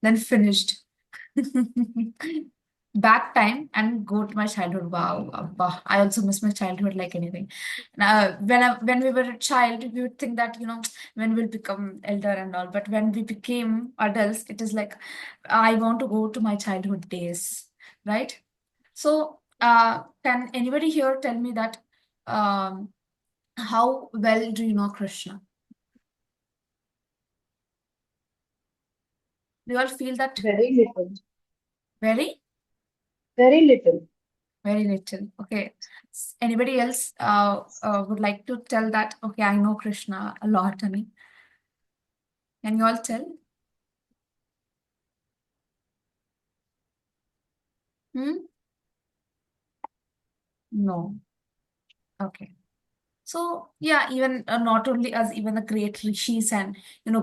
Then finished. Back time and go to my childhood. Wow, Abba. I also miss my childhood like anything. Now, when we were a child, we would think that when we'll become elder and all. But when we became adults, it is like I want to go to my childhood days, right? So, can anybody here tell me that um, how well do you know Krishna? Do you all feel that Very little. very? Very little. Very little. Okay. Anybody else would like to tell that? Okay, I know Krishna a lot, I mean. Can you all tell? Hmm? No. Okay. So yeah, even not only us, even the great rishis and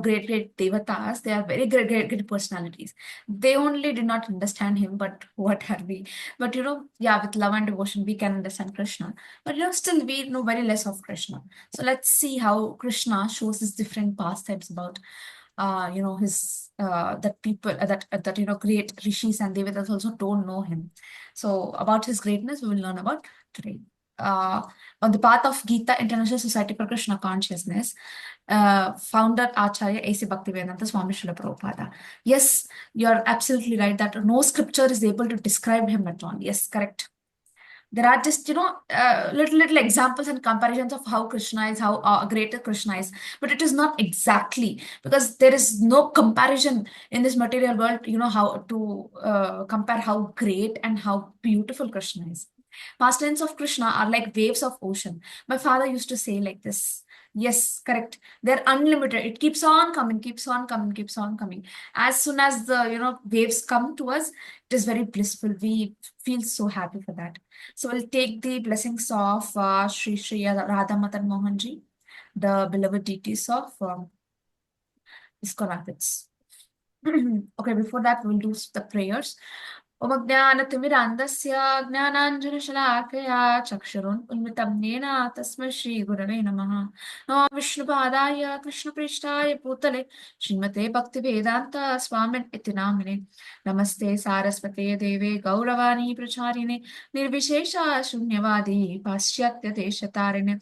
great devatas, they are very great personalities. They only did not understand him, but what are we? But yeah, with love and devotion, we can understand Krishna. But still we know very less of Krishna. So let's see how Krishna shows his different pastimes about his that people that great rishis and devatas also don't know him. So about his greatness, we will learn about today. Uh, on the path of Gita International Society for Krishna Consciousness, founder Acharya A.C. Bhaktivedanta Swami Srila Prabhupada. Yes, you're absolutely right that no scripture is able to describe him at all. Yes, correct. There are just little examples and comparisons of how Krishna is, how greater Krishna is, but it is not exactly, because there is no comparison in this material world, how to compare how great and how beautiful Krishna is. Pastimes of Krishna are like waves of ocean. My father used to say like this. Yes, correct. They're unlimited. It keeps on coming, keeps on coming, keeps on coming. As soon as the waves come to us, it is very blissful. We feel so happy for that. So we'll take the blessings of Sri Sri Radha Madan Mohanji, the beloved deities of ISKCON Rapids. Okay, before that, we'll do the prayers. ओमज्ञानतिमिरान्धस्य ज्ञानाञ्जनशलाकया चक्षुरुन्मिलितं येन तस्मै श्रीगुरवे नमः नमः विष्णुपादाय कृष्णप्रेष्ठाय भूतले श्रीमते भक्तिवेदान्त स्वामिन् इति नामिने नमस्ते सारस्वते देवे गौरवाणी प्रचारिणे निर्विशेष शून्यवादी पाश्चात्यदेशतारिणे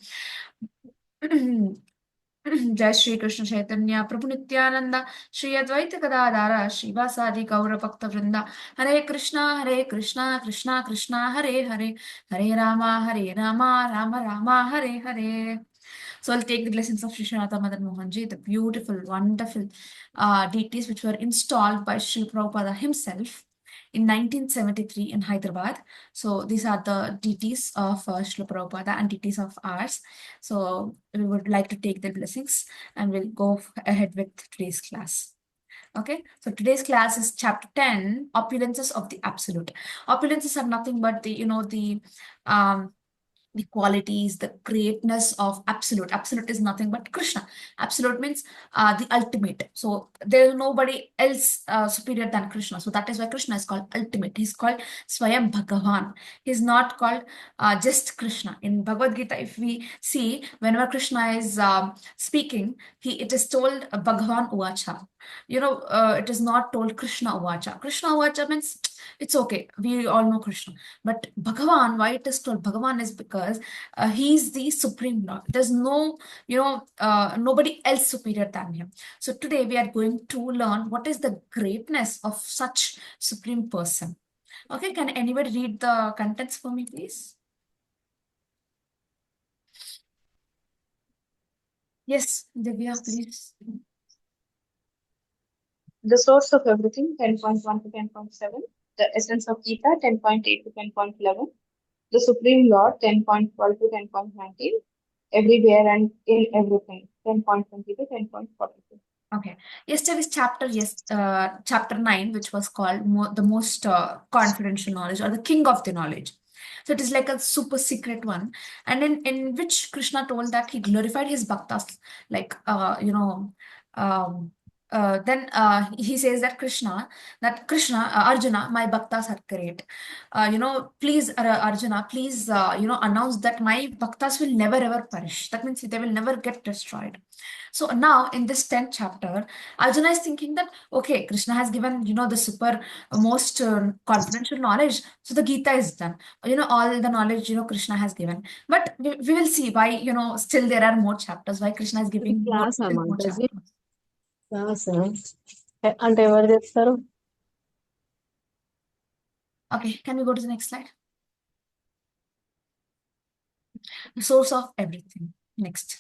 जय श्री कृष्ण चैतन्य प्रभु नित्यानंदा श्री अद्वैत गदाधार श्रीवासादि गौर भक्त वृंदा हरे Krishna Krishna Krishna Hare Hare Hare Rama Ram Rama Hare Hare. So I'll take the blessings of Sri Shanata Madan Mohanji, the beautiful, wonderful deities which were installed by Sri Prabhupada himself in 1973 in Hyderabad. So these are the deities of Srila Prabhupada and deities of ours. So we would like to take their blessings and we'll go ahead with today's class. Okay, so today's class is chapter 10, opulences of the absolute. Opulences are nothing but um, the qualities, the greatness of absolute. Absolute is nothing but Krishna. Absolute means the ultimate. So there is nobody else superior than Krishna. So that is why Krishna is called ultimate. He's called Swayam Bhagavan. He's not called just Krishna. In Bhagavad Gita, if we see, whenever Krishna is speaking, it is told Bhagavan Uvacha. It is not told Krishna Uvacha. Krishna Uvacha means it's okay. We all know Krishna. But Bhagavan, why it is called Bhagavan is because he's the supreme Lord. There's nobody else superior than him. So today we are going to learn what is the greatness of such supreme person. Okay, can anybody read the contents for me, please? Yes, Divya, please. The source of everything, 10.1 to 10.7. The essence of Gita, 10.8 to 10.11. The Supreme Lord, 10.12 to 10.19. Everywhere and in everything, 10.20 to 10.42. Okay. Yesterday's chapter, yes, chapter 9, which was called the most confidential knowledge or the king of the knowledge. So it is like a super secret one. And in which Krishna told that he glorified his bhaktas, like, um, Then he says that Krishna, Arjuna, my bhaktas are great. Please, Arjuna, please, announce that my bhaktas will never ever perish. That means they will never get destroyed. So now in this 10th chapter, Arjuna is thinking that, okay, Krishna has given, the super most confidential knowledge. So the Gita is done. All the knowledge, Krishna has given. But we will see why, still there are more chapters, why Krishna is ఇది giving more, class still more Mataji chapters. Class అంటే ఎవరు చెప్తారు? Okay, can we go to the next slide? The source of everything. Next.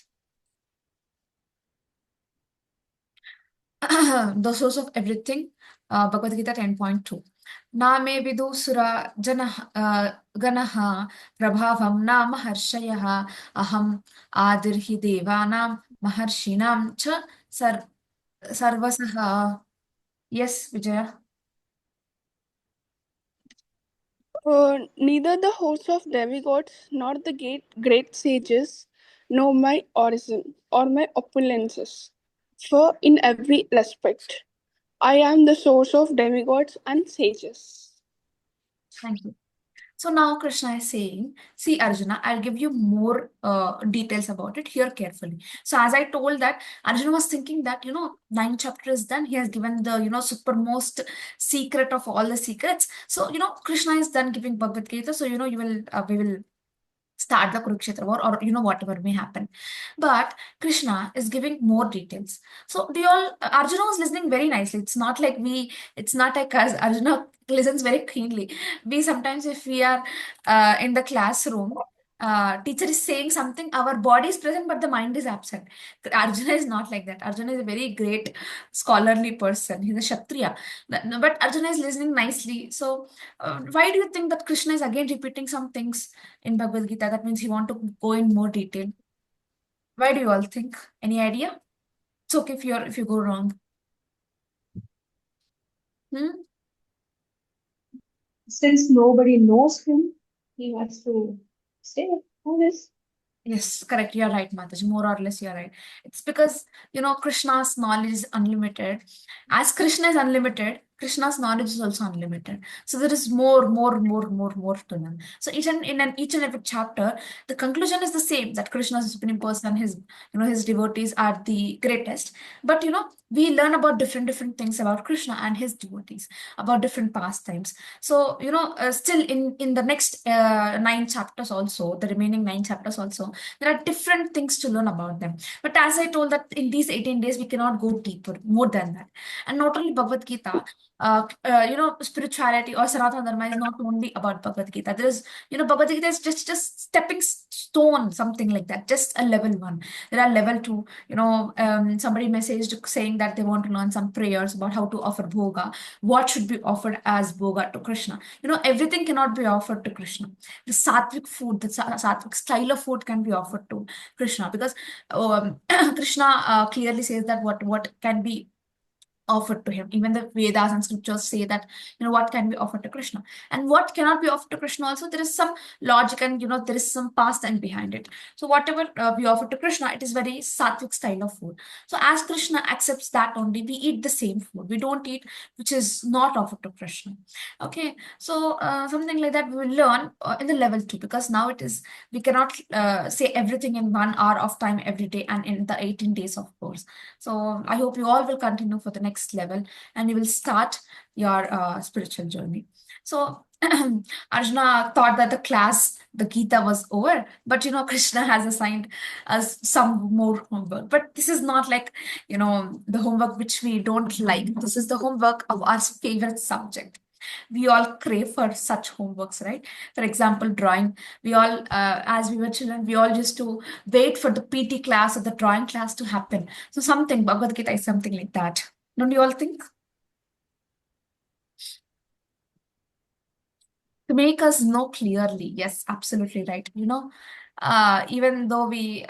The source of everything, Bhagavad Gita 10.2. Na me vidusura ganaha prabhavam na maharshayaha aham adirhi devanam maharshinam cha sarvasaha. Yes, Vijaya. Neither the hosts of demigods nor the great sages know my origin or my opulences, for in every respect I am the source of demigods and sages. Thank you. So now Krishna is saying, see Arjuna, I'll give you more details about it. Hear carefully. So as I told that, Arjuna was thinking that, 9 chapter is done. He has given the, supermost secret of all the secrets. So, Krishna is done giving Bhagavad Gita. So, we will start the Kurukshetra war, or whatever may happen. But Krishna is giving more details. So Arjuna was listening very nicely. It's not like us. Arjuna listens very keenly. We sometimes, if we are in the classroom, teacher is saying something, our body is present, but the mind is absent. Arjuna is not like that. Arjuna is a very great scholarly person. He's a Kshatriya. But Arjuna is listening nicely. So, why do you think that Krishna is again repeating some things in Bhagavad Gita? That means he want to go in more detail. Why do you all think? Any idea? It's okay if you go wrong. Hmm? Since nobody knows him, he has to say all this. Yes, correct. You're right, Mataji. More or less, you're right. It's because, Krishna's knowledge is unlimited. As Krishna is unlimited, Krishna's knowledge is also unlimited. So there is more to learn. So each and every chapter, the conclusion is the same, that Krishna is the supreme person, his devotees are the greatest. But we learn about different things about Krishna and his devotees, about different pastimes. So still in the next 9 chapters also, the remaining 9 chapters also, there are different things to learn about them. But as I told that in these 18 days, we cannot go deeper, more than that. And not only Bhagavad Gita, spirituality or Sanatana Dharma is not only about Bhagavad Gita. There is, Bhagavad Gita is just stepping stone, something like that, just a level 1. There are level 2, somebody messaged saying that they want to learn some prayers about how to offer bhoga, what should be offered as bhoga to Krishna. Everything cannot be offered to Krishna. The sattvic food, the sattvic style of food can be offered to Krishna, because Krishna clearly says that what can be offered to him. Even the Vedas and scriptures say that, what can be offered to Krishna and what cannot be offered to Krishna. Also, there is some logic and, there is some pastime behind it. So whatever we offer to Krishna, it is very sattvic style of food. So as Krishna accepts that only, we eat the same food. We don't eat which is not offered to Krishna. Okay. So something like that we will learn in the level 2, because now we cannot say everything in 1 hour of time every day and in the 18 days of course. So I hope you all will continue for the next level and you will start your spiritual journey. So Arjuna thought that the Gita was over, but Krishna has assigned us some more homework. But this is not like, the homework which we don't like. This is the homework of our favorite subject. We all crave for such homeworks, right? For example, drawing. We all, as we were children, we all used to wait for the PT class or the drawing class to happen. So something, Bhagavad Gita is something like that. Don't you all think? To make us know clearly. Yes, absolutely right. Even though we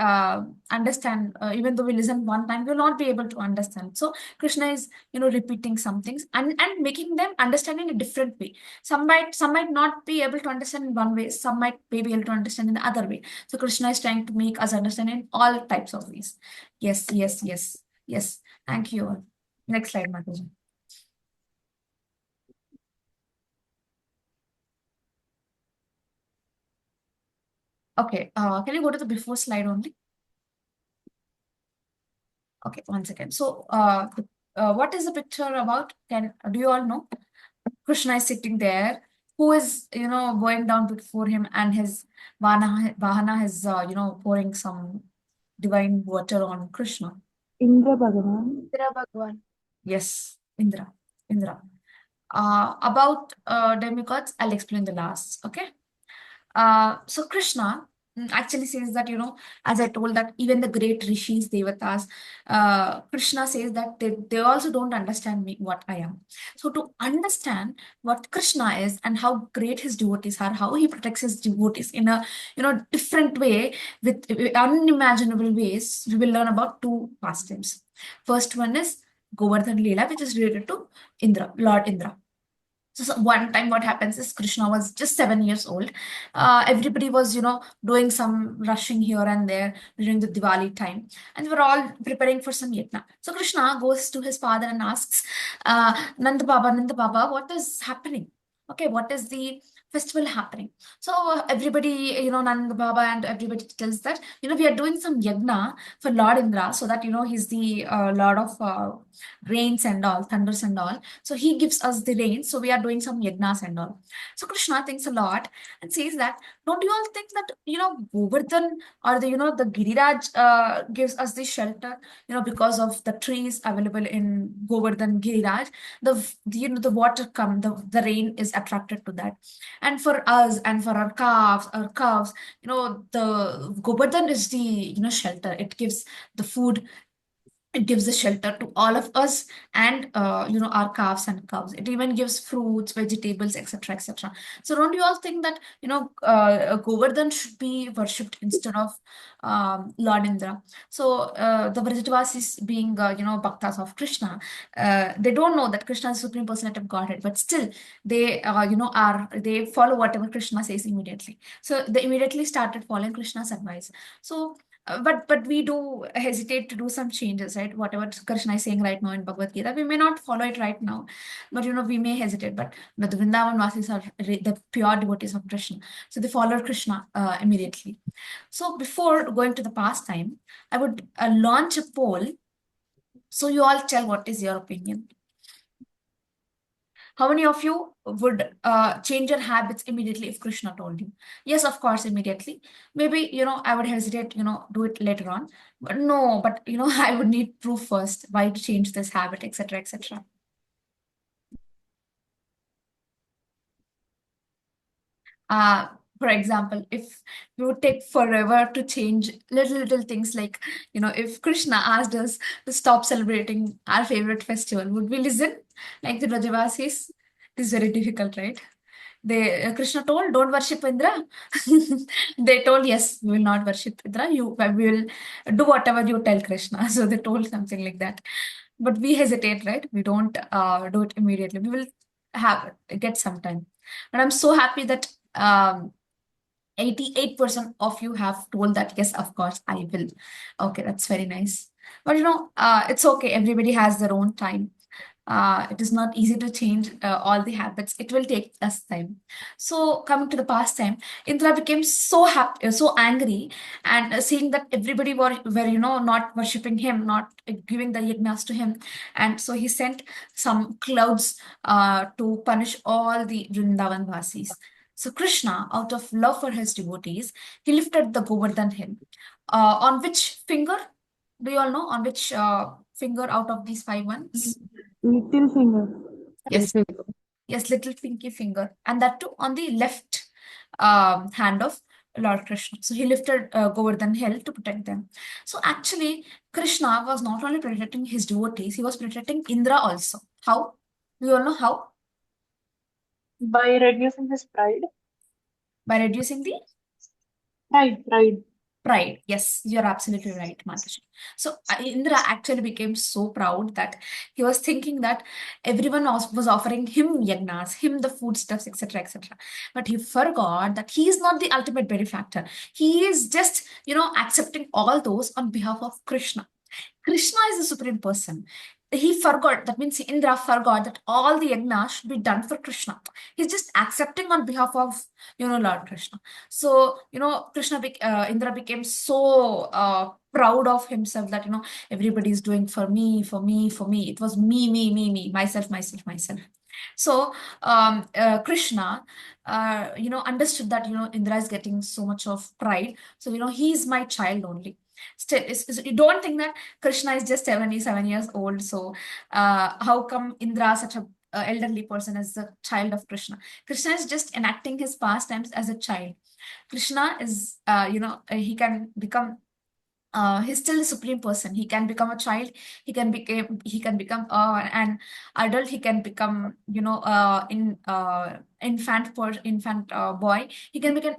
understand, even though we listen one time, we'll not be able to understand. So Krishna is, repeating some things and making them understand in a different way. Some might not be able to understand in one way. Some might be able to understand in the other way. So Krishna is trying to make us understand in all types of ways. Yes. Thank you all. Next slide, Mataji. Okay, can you go to the before slide only? Okay, one second. So, what is the picture about? Do you all know? Krishna is sitting there, who is, going down before him, and his Vahana is, pouring some divine water on Krishna. Indra Bhagavan. Indra Bhagwan. Yes, Indra. Indra. About demigods, I'll explain the last. Okay. So Krishna actually says that, as I told, that even the great rishis, devatas, Krishna says that they also don't understand me, what I am. So to understand what Krishna is and how great his devotees are, how he protects his devotees in a, different way, with unimaginable ways, we will learn about two pastimes. First one is Govardhan Leela, which is related to Indra, Lord Indra. So one time what happens is Krishna was just 7 years old. Everybody was, doing some rushing here and there during the Diwali time. And we were all preparing for some yajna. So Krishna goes to his father and asks, Nanda Baba, what is happening? Okay, what is the festival happening? So everybody, Nanda Baba and everybody tells that, we are doing some yajna for Lord Indra, so that, he's the Lord of rains and all, thunders and all. So he gives us the rain. So we are doing some yagnas and all. So Krishna thinks a lot and says that, don't you all think that, Govardhan or the Giriraj gives us the shelter, because of the trees available in Govardhan Giriraj, the water the rain is attracted to that. And for us and for our calves, the Govardhan is the, shelter. It gives the food, it gives the shelter to all of us, and our calves and cows. It even gives fruits, vegetables, etc., etc. So don't you all think that, Govardhan should be worshipped instead of Lord Indra? So the Vrajavasis, being bhaktas of Krishna, they don't know that Krishna is supreme personality of Godhead, but still they they follow whatever Krishna says immediately. So they immediately started following Krishna's advice. So but we do hesitate to do some changes, right? Whatever Krishna is saying right now in Bhagavad Gita, we may not follow it right now, but we may hesitate. But the Vrindavan Vasis are the pure devotees of Krishna, so they follow Krishna immediately. So before going to the pastime, I would launch a poll. So you all tell what is your opinion. How many of you would change your habits immediately if Krishna told you? Yes, of course, immediately. Maybe, I would hesitate, do it later on. But no, but, I would need proof first. Why to change this habit, etc., etc. For example, if we would take forever to change little things, like, if Krishna asked us to stop celebrating our favorite festival, would we listen? Like the Brajavasis? It is very difficult, right? Krishna told, don't worship Indra. They told, yes, we will not worship Indra. We will do whatever you tell Krishna. So they told something like that. But we hesitate, right? We don't do it immediately. We will get some time. But I'm so happy that 88% of you have told that, yes, of course, I will. Okay, that's very nice. But it's okay. Everybody has their own time. It is not easy to change all the habits. It will take us time. So coming to the pastime, Indra became so happy, so angry, and seeing that everybody were not worshipping him, not giving the yajnas to him, and so he sent some clouds to punish all the Vrindavan Vasis. So Krishna, out of love for his devotees, he lifted the Govardhan hill. On which finger? Do you all know on which finger out of these five ones? Little finger. Yes, yes, little pinky finger, and that too on the left hand of Lord Krishna. So he lifted Govardhan hill to protect them. So actually, Krishna was not only protecting his devotees, he was protecting Indra also. How? Do you all know how? By reducing his pride. By reducing the Pride. pride. Yes, you're absolutely right, Mataji. So Indra actually became so proud that he was thinking that everyone was offering him yagnas, him the foodstuffs, etc., etc. But he forgot that he is not the ultimate benefactor. He is just, accepting all those on behalf of Krishna. Krishna is the supreme person. he forgot, that means Indra forgot that all the yagna should be done for Krishna. He's just accepting on behalf of, Lord Krishna. So, Indra became so proud of himself that, everybody is doing for me, for me, for me. It was me, me, me, me, myself, myself, myself. So Krishna, understood that, Indra is getting so much of pride. So, he's my child only. Still, you don't think that Krishna is just 77 years old. So how come Indra, such a elderly person, is the child of Krishna? Krishna is just enacting his pastimes as a child. Krishna is, he can become he's still the supreme person. He can become a child. He can become an adult. He can become, infant boy. He can become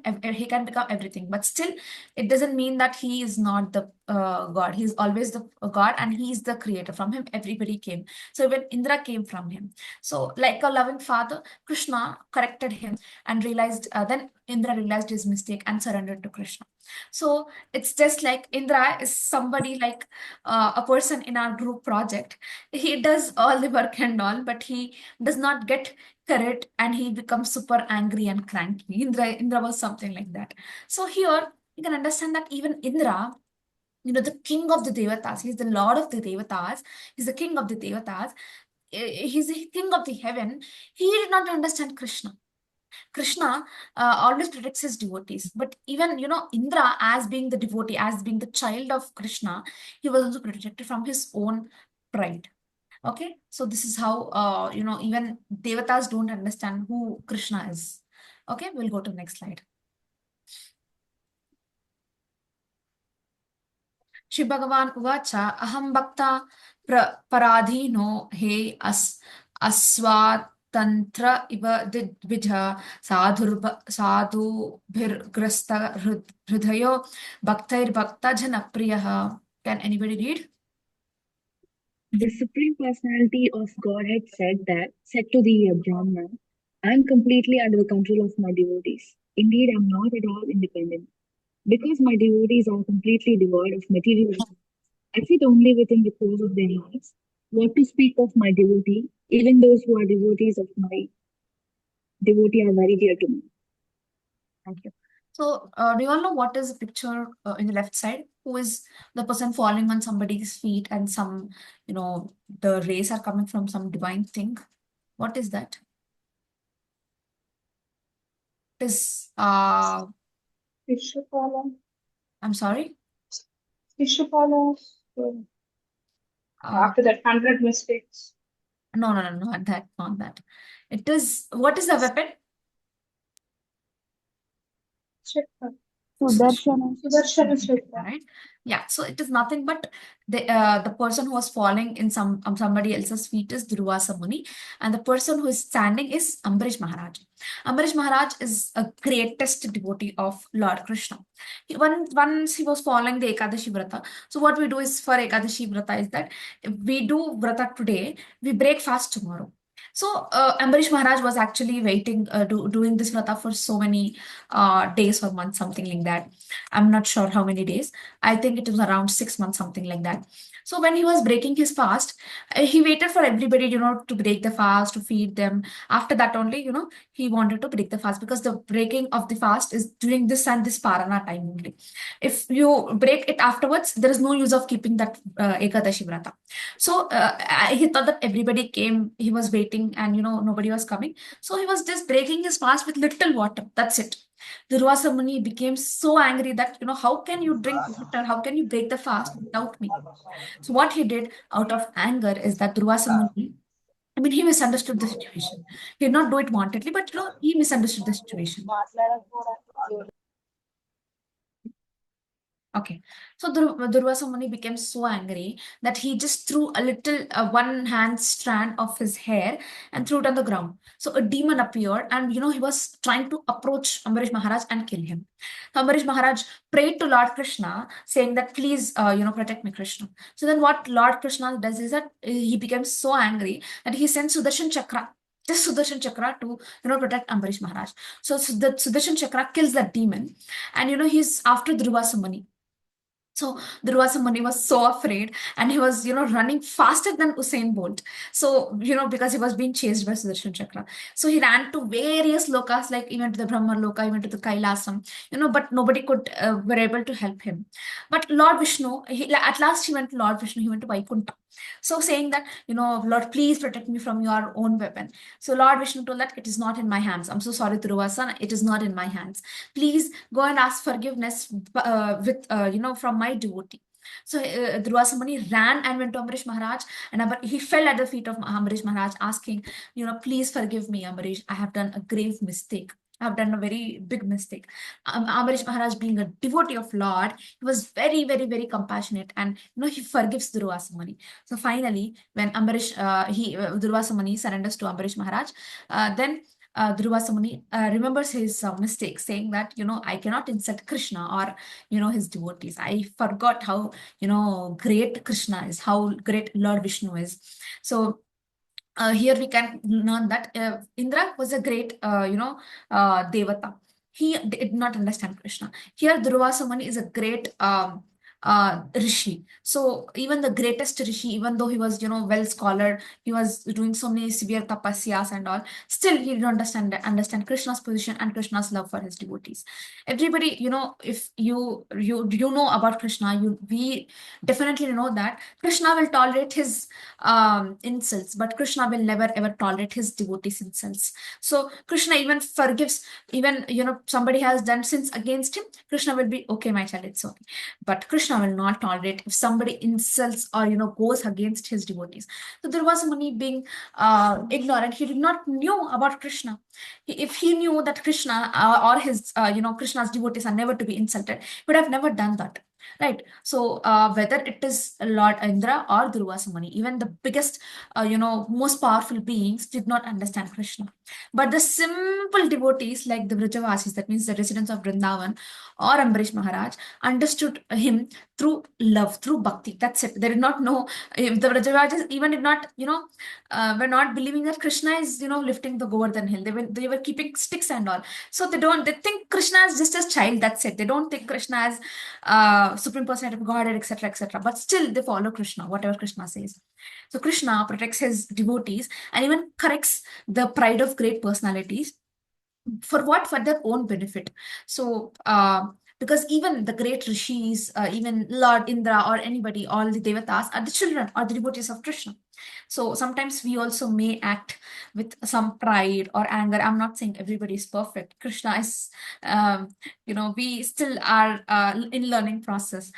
everything. But still, it doesn't mean that he is not the God. He's always the God, and he is the creator. From him, everybody came. So even Indra came from him. So like a loving father, Krishna corrected him and realized. Then Indra realized his mistake and surrendered to Krishna. So it's just like Indra is somebody like a person in our group project. He does all the work and all, but he does not get credit, and he becomes super angry and cranky. Indra was something like that. So here you can understand that even Indra, the king of the Devatas, he's the lord of the Devatas, he's the king of the Devatas, he's the king of the heaven. He did not understand Krishna. Krishna always protects his devotees. But even, Indra, as being the devotee, as being the child of Krishna, he was also protected from his own pride. Okay, so this is how, even Devatas don't understand who Krishna is. Okay, we'll go to the next slide. Shri Bhagavan Uvacha Aham Bhakta Paradhino He Aswatantra Iva Didvidha Sadhubhirgrasta Hridayo Bhaktair Bhakta Janapriyaha. Can anybody read? The Supreme Personality of Godhead said to the Brahma, I am completely under the control of my devotees. Indeed, I am not at all independent. Because my devotees are completely devoid of materialism, I sit only within the pose of their hearts. What to speak of my devotee, even those who are devotees of my devotee are very dear to me. Thank you. So, do you all know what is the picture in the left side? Who is the person falling on somebody's feet, and some, the rays are coming from some divine thing? What is that? It is, Vishwapala. I'm sorry. Vishwapala. Uh, After that 100 mistakes. no, not that, not that. It is, what is the weapon? Chakra. Sudarshana. Sudarshana Chakra. Right? Yeah. So it is nothing but the person who was falling in somebody else's feet is Durvasa Muni, and the person who is standing is Ambarish Maharaj. Ambarish Maharaj is a greatest devotee of Lord Krishna. Once he was following the Ekadashi Vrata. So what we do is for Ekadashi Vrata is that if we do Vrata today, we break fast tomorrow. So Ambarish Maharaj was actually waiting, doing this Vrata for so many days or months, something like that. I'm not sure how many days. I think it was around 6 months, something like that. So when he was breaking his fast, he waited for everybody, to break the fast, to feed them. After that only, he wanted to break the fast, because the breaking of the fast is during this and this Parana time only. If you break it afterwards, there is no use of keeping that Ekadashi Vrata. So he thought that everybody came, he was waiting, and nobody was coming. So he was just breaking his fast with little water. That's it. Durvasa Muni became so angry that, how can you drink water? How can you break the fast without me? So what he did out of anger is that Durvasa Muni, he misunderstood the situation. He did not do it wantedly, but, he misunderstood the situation. Okay. So Durvasa Muni became so angry that he just threw a little one hand strand of his hair and threw it on the ground. So a demon appeared, and he was trying to approach Ambarish Maharaj and kill him. So Ambarish Maharaj prayed to Lord Krishna, saying that please, protect me, Krishna. So then what Lord Krishna does is that he became so angry that he sent Sudarshan Chakra. Just Sudarshan Chakra to protect Ambarish Maharaj. So the Sudarshan Chakra kills that demon, and he's after Durvasa Muni. So Durvasa Muni was so afraid, and he was, running faster than Usain Bolt. So, because he was being chased by Sudarshan Chakra. So he ran to various lokas, like even to the Brahma Loka, even to the Kailasam, but nobody were able to help him. But Lord Vishnu, at last he went to Lord Vishnu, he went to Vaikuntha. So saying that, Lord, please protect me from your own weapon. So Lord Vishnu told that it is not in my hands. I'm so sorry, Durvasa, it is not in my hands. Please go and ask forgiveness from my devotee. So Durvasa Muni ran and went to Ambarish Maharaj, and he fell at the feet of Ambarish Maharaj, asking, please forgive me, Ambarish. I have done a grave mistake. I have done a very big mistake. Ambarish Maharaj, being a devotee of Lord, he was very, very, very compassionate, and he forgives Durvasa Muni. So finally, when Durvasa Muni surrenders to Ambarish Maharaj, then Durvasa Muni remembers his mistake, saying that, I cannot insult Krishna or, his devotees. I forgot how, great Krishna is, how great Lord Vishnu is. So here we can learn that Indra was a great, devata. He did not understand Krishna. Here, Durvasa Muni is a great rishi. So even the greatest rishi, even though he was, well scholar, he was doing so many severe tapasyas and all, still he didn't understand Krishna's position and Krishna's love for his devotees. Everybody, if you know about Krishna, we definitely know that Krishna will tolerate his insults, but Krishna will never ever tolerate his devotees' insults. So Krishna even forgives, even somebody has done sins against him, Krishna will be okay, my child, it's okay. But Krishna will not tolerate if somebody insults or goes against his devotees. So there was Muni being ignorant. He did not knew about Krishna. If he knew that Krishna or his Krishna's devotees are never to be insulted, he would have never done that. Right. So whether it is Lord Indra or Durvasa Muni, even the biggest, most powerful beings did not understand Krishna. But the simple devotees like the Vrajavasis, that means the residents of Vrindavan or Ambarish Maharaj, understood him through love, through bhakti. That's it. They did not know, if the Vrajavasis even did not, were not believing that Krishna is, lifting the Govardhan hill. They were keeping sticks and all. So they think Krishna is just a child. That's it. They don't think Krishna as Supreme Personality of Godhead, etc., etc. But still they follow Krishna, whatever Krishna says. So Krishna protects his devotees and even corrects the pride of great personalities. For what? For their own benefit. So because even the great rishis, even Lord Indra or anybody, all the devatas are the children or the devotees of Krishna. So sometimes we also may act with some pride or anger. I'm not saying everybody is perfect. Krishna is, we still are in learning process.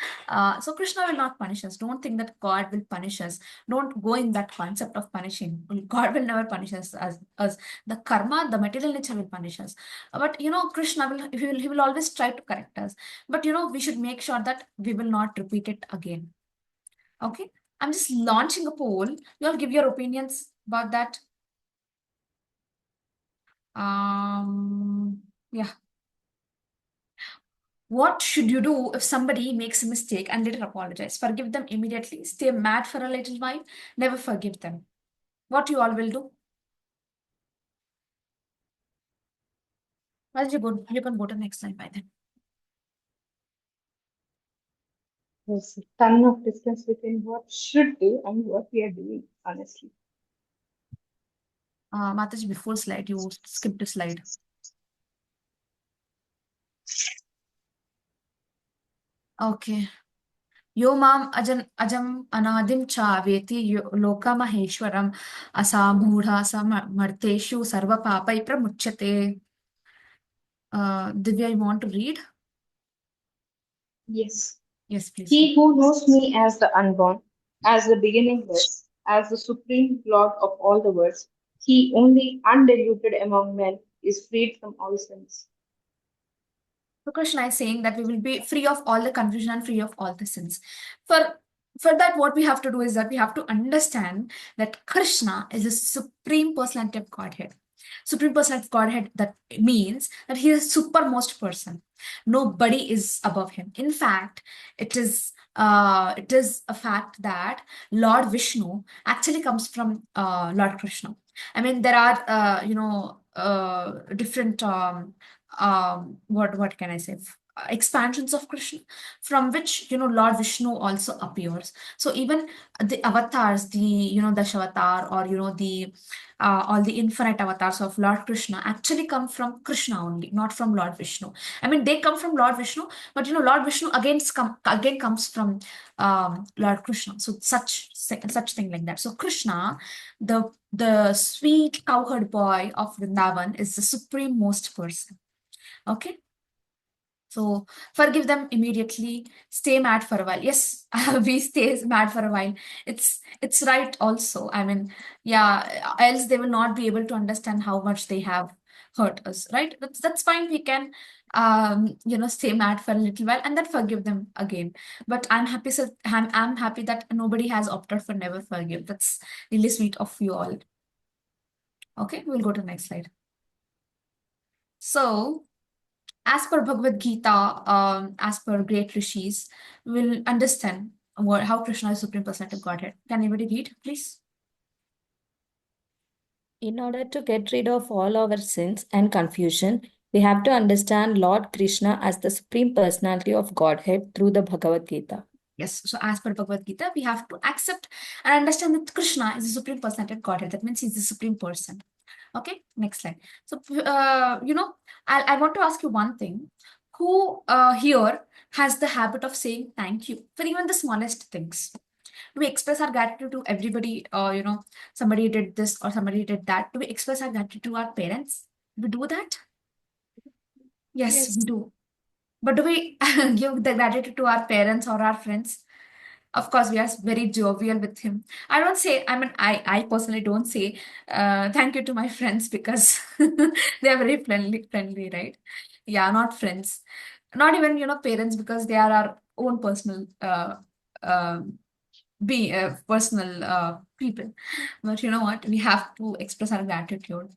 So Krishna will not punish us. Don't think that God will punish us. Don't go in that concept of punishing. God will never punish us as the karma, the material nature will punish us. But Krishna he will always try to correct us. But we should make sure that we will not repeat it again. Okay, I'm just launching a poll. You all give your opinions about that. Yeah. What should you do if somebody makes a mistake and later apologize? Forgive them immediately. Stay mad for a little while. Never forgive them. What you all will do? Well, you can go to next slide by then. There's a ton of difference between what should do and what we are doing, honestly. Mataji, before slide, you skipped a slide. Okay. Yo mam ajam anadim cha veti lokamaheshwaram asamudha samarteshu sarva papai pramuchyate. Divya, you want to read? Yes. Yes, please. He who knows me as the unborn, as the beginningless, as the supreme Lord of all the worlds, he only undiluted among men is freed from all sins. So Krishna is saying that we will be free of all the confusion and free of all the sins. For that, what we have to do is that we have to understand that Krishna is a supreme personality of Godhead. Supreme personality of Godhead, that means that he is supermost person. Nobody is above him. In fact, it is a fact that Lord Vishnu actually comes from Lord Krishna. I mean, there are different what can I say? expansions of Krishna, from which Lord Vishnu also appears. So even the avatars, the Dashavatar, or the all the infinite avatars of Lord Krishna actually come from Krishna only, not from Lord Vishnu. I mean, they come from Lord Vishnu, but Lord Vishnu again comes from Lord Krishna. So such thing like that. So Krishna, the sweet cowherd boy of Vrindavan, is the supreme most person. Okay. So forgive them immediately. Stay mad for a while. Yes, we stay mad for a while. It's right also. I mean, yeah, else they will not be able to understand how much they have hurt us, right? That's fine. We can stay mad for a little while and then forgive them again. But I'm happy that nobody has opted for never forgive. That's really sweet of you all. Okay, we'll go to the next slide. So as per Bhagavad Gita, as per great rishis, we'll understand how Krishna is Supreme Personality of Godhead. Can anybody read, please? In order to get rid of all our sins and confusion, we have to understand Lord Krishna as the Supreme Personality of Godhead through the Bhagavad Gita. Yes, so as per Bhagavad Gita, we have to accept and understand that Krishna is the Supreme Personality of Godhead. That means he's the Supreme Person. Okay, next slide. So, I want to ask you one thing. Who here has the habit of saying thank you for even the smallest things? Do we express our gratitude to everybody? Somebody did this or somebody did that. Do we express our gratitude to our parents? Do we do that? Yes, we do. But do we give the gratitude to our parents or our friends? Of course, we are very jovial with him. I don't say, I mean, I personally don't say thank you to my friends because they are very friendly, right? Yeah, not friends. Not even, parents, because they are our own personal personal people. But you know what? We have to express our gratitude.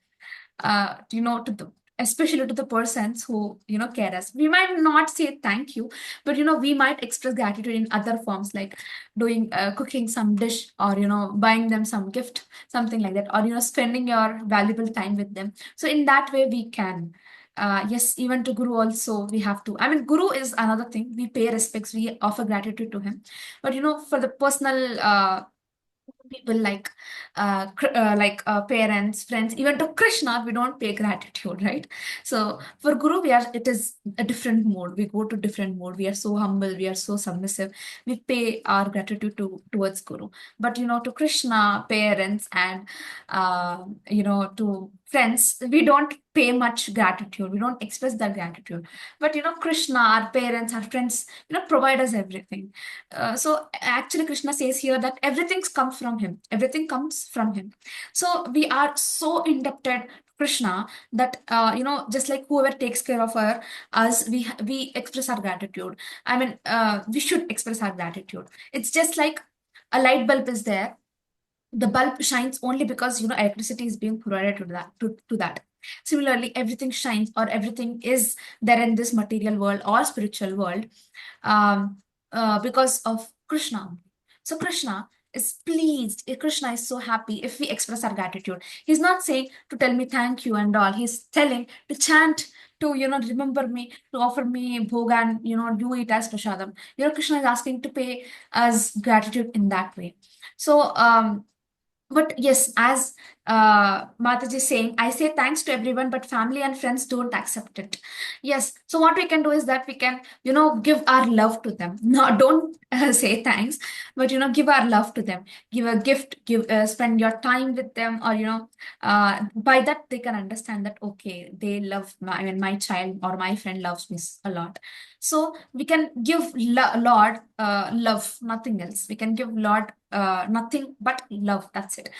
To the especially to the persons who care us. We might not say thank you, but we might express gratitude in other forms, like doing cooking some dish, or buying them some gift, something like that, or spending your valuable time with them. So in that way we can. Yes, even to Guru also we have to. I mean, Guru is another thing. We pay respects, we offer gratitude to him. But for the personal people like parents, friends, even to Krishna, we don't pay gratitude, right? So for Guru, it is a different mode. We go to different mode. We are so humble, we are so submissive. We pay our gratitude towards Guru. But to Krishna, parents, and to friends, we don't pay much gratitude. We don't express that gratitude. But Krishna, our parents, our friends, provide us everything. So actually Krishna says here that everything comes from him. Everything comes from him. So we are so indebted to Krishna that just like whoever takes care of us, we express our gratitude. I mean, we should express our gratitude. It's just like a light bulb is there. The bulb shines only because electricity is being provided to that. Similarly, everything shines, or everything is there in this material world or spiritual world, um, because of Krishna. So Krishna is pleased. Krishna is so happy if we express our gratitude. He's not saying to tell me thank you and all. He's telling to chant, to remember me, to offer me bhoga, and do it as prasadam. Krishna is asking to pay us gratitude in that way. So but yes, as Mataji is saying, I say thanks to everyone, but family and friends don't accept it. Yes. So what we can do is that we can, give our love to them. No, don't say thanks, but give our love to them. Give a gift. Spend your time with them, or by that they can understand that okay, they love my child or my friend loves me a lot. So we can give Lord love, nothing else. We can give Lord nothing but love. That's it.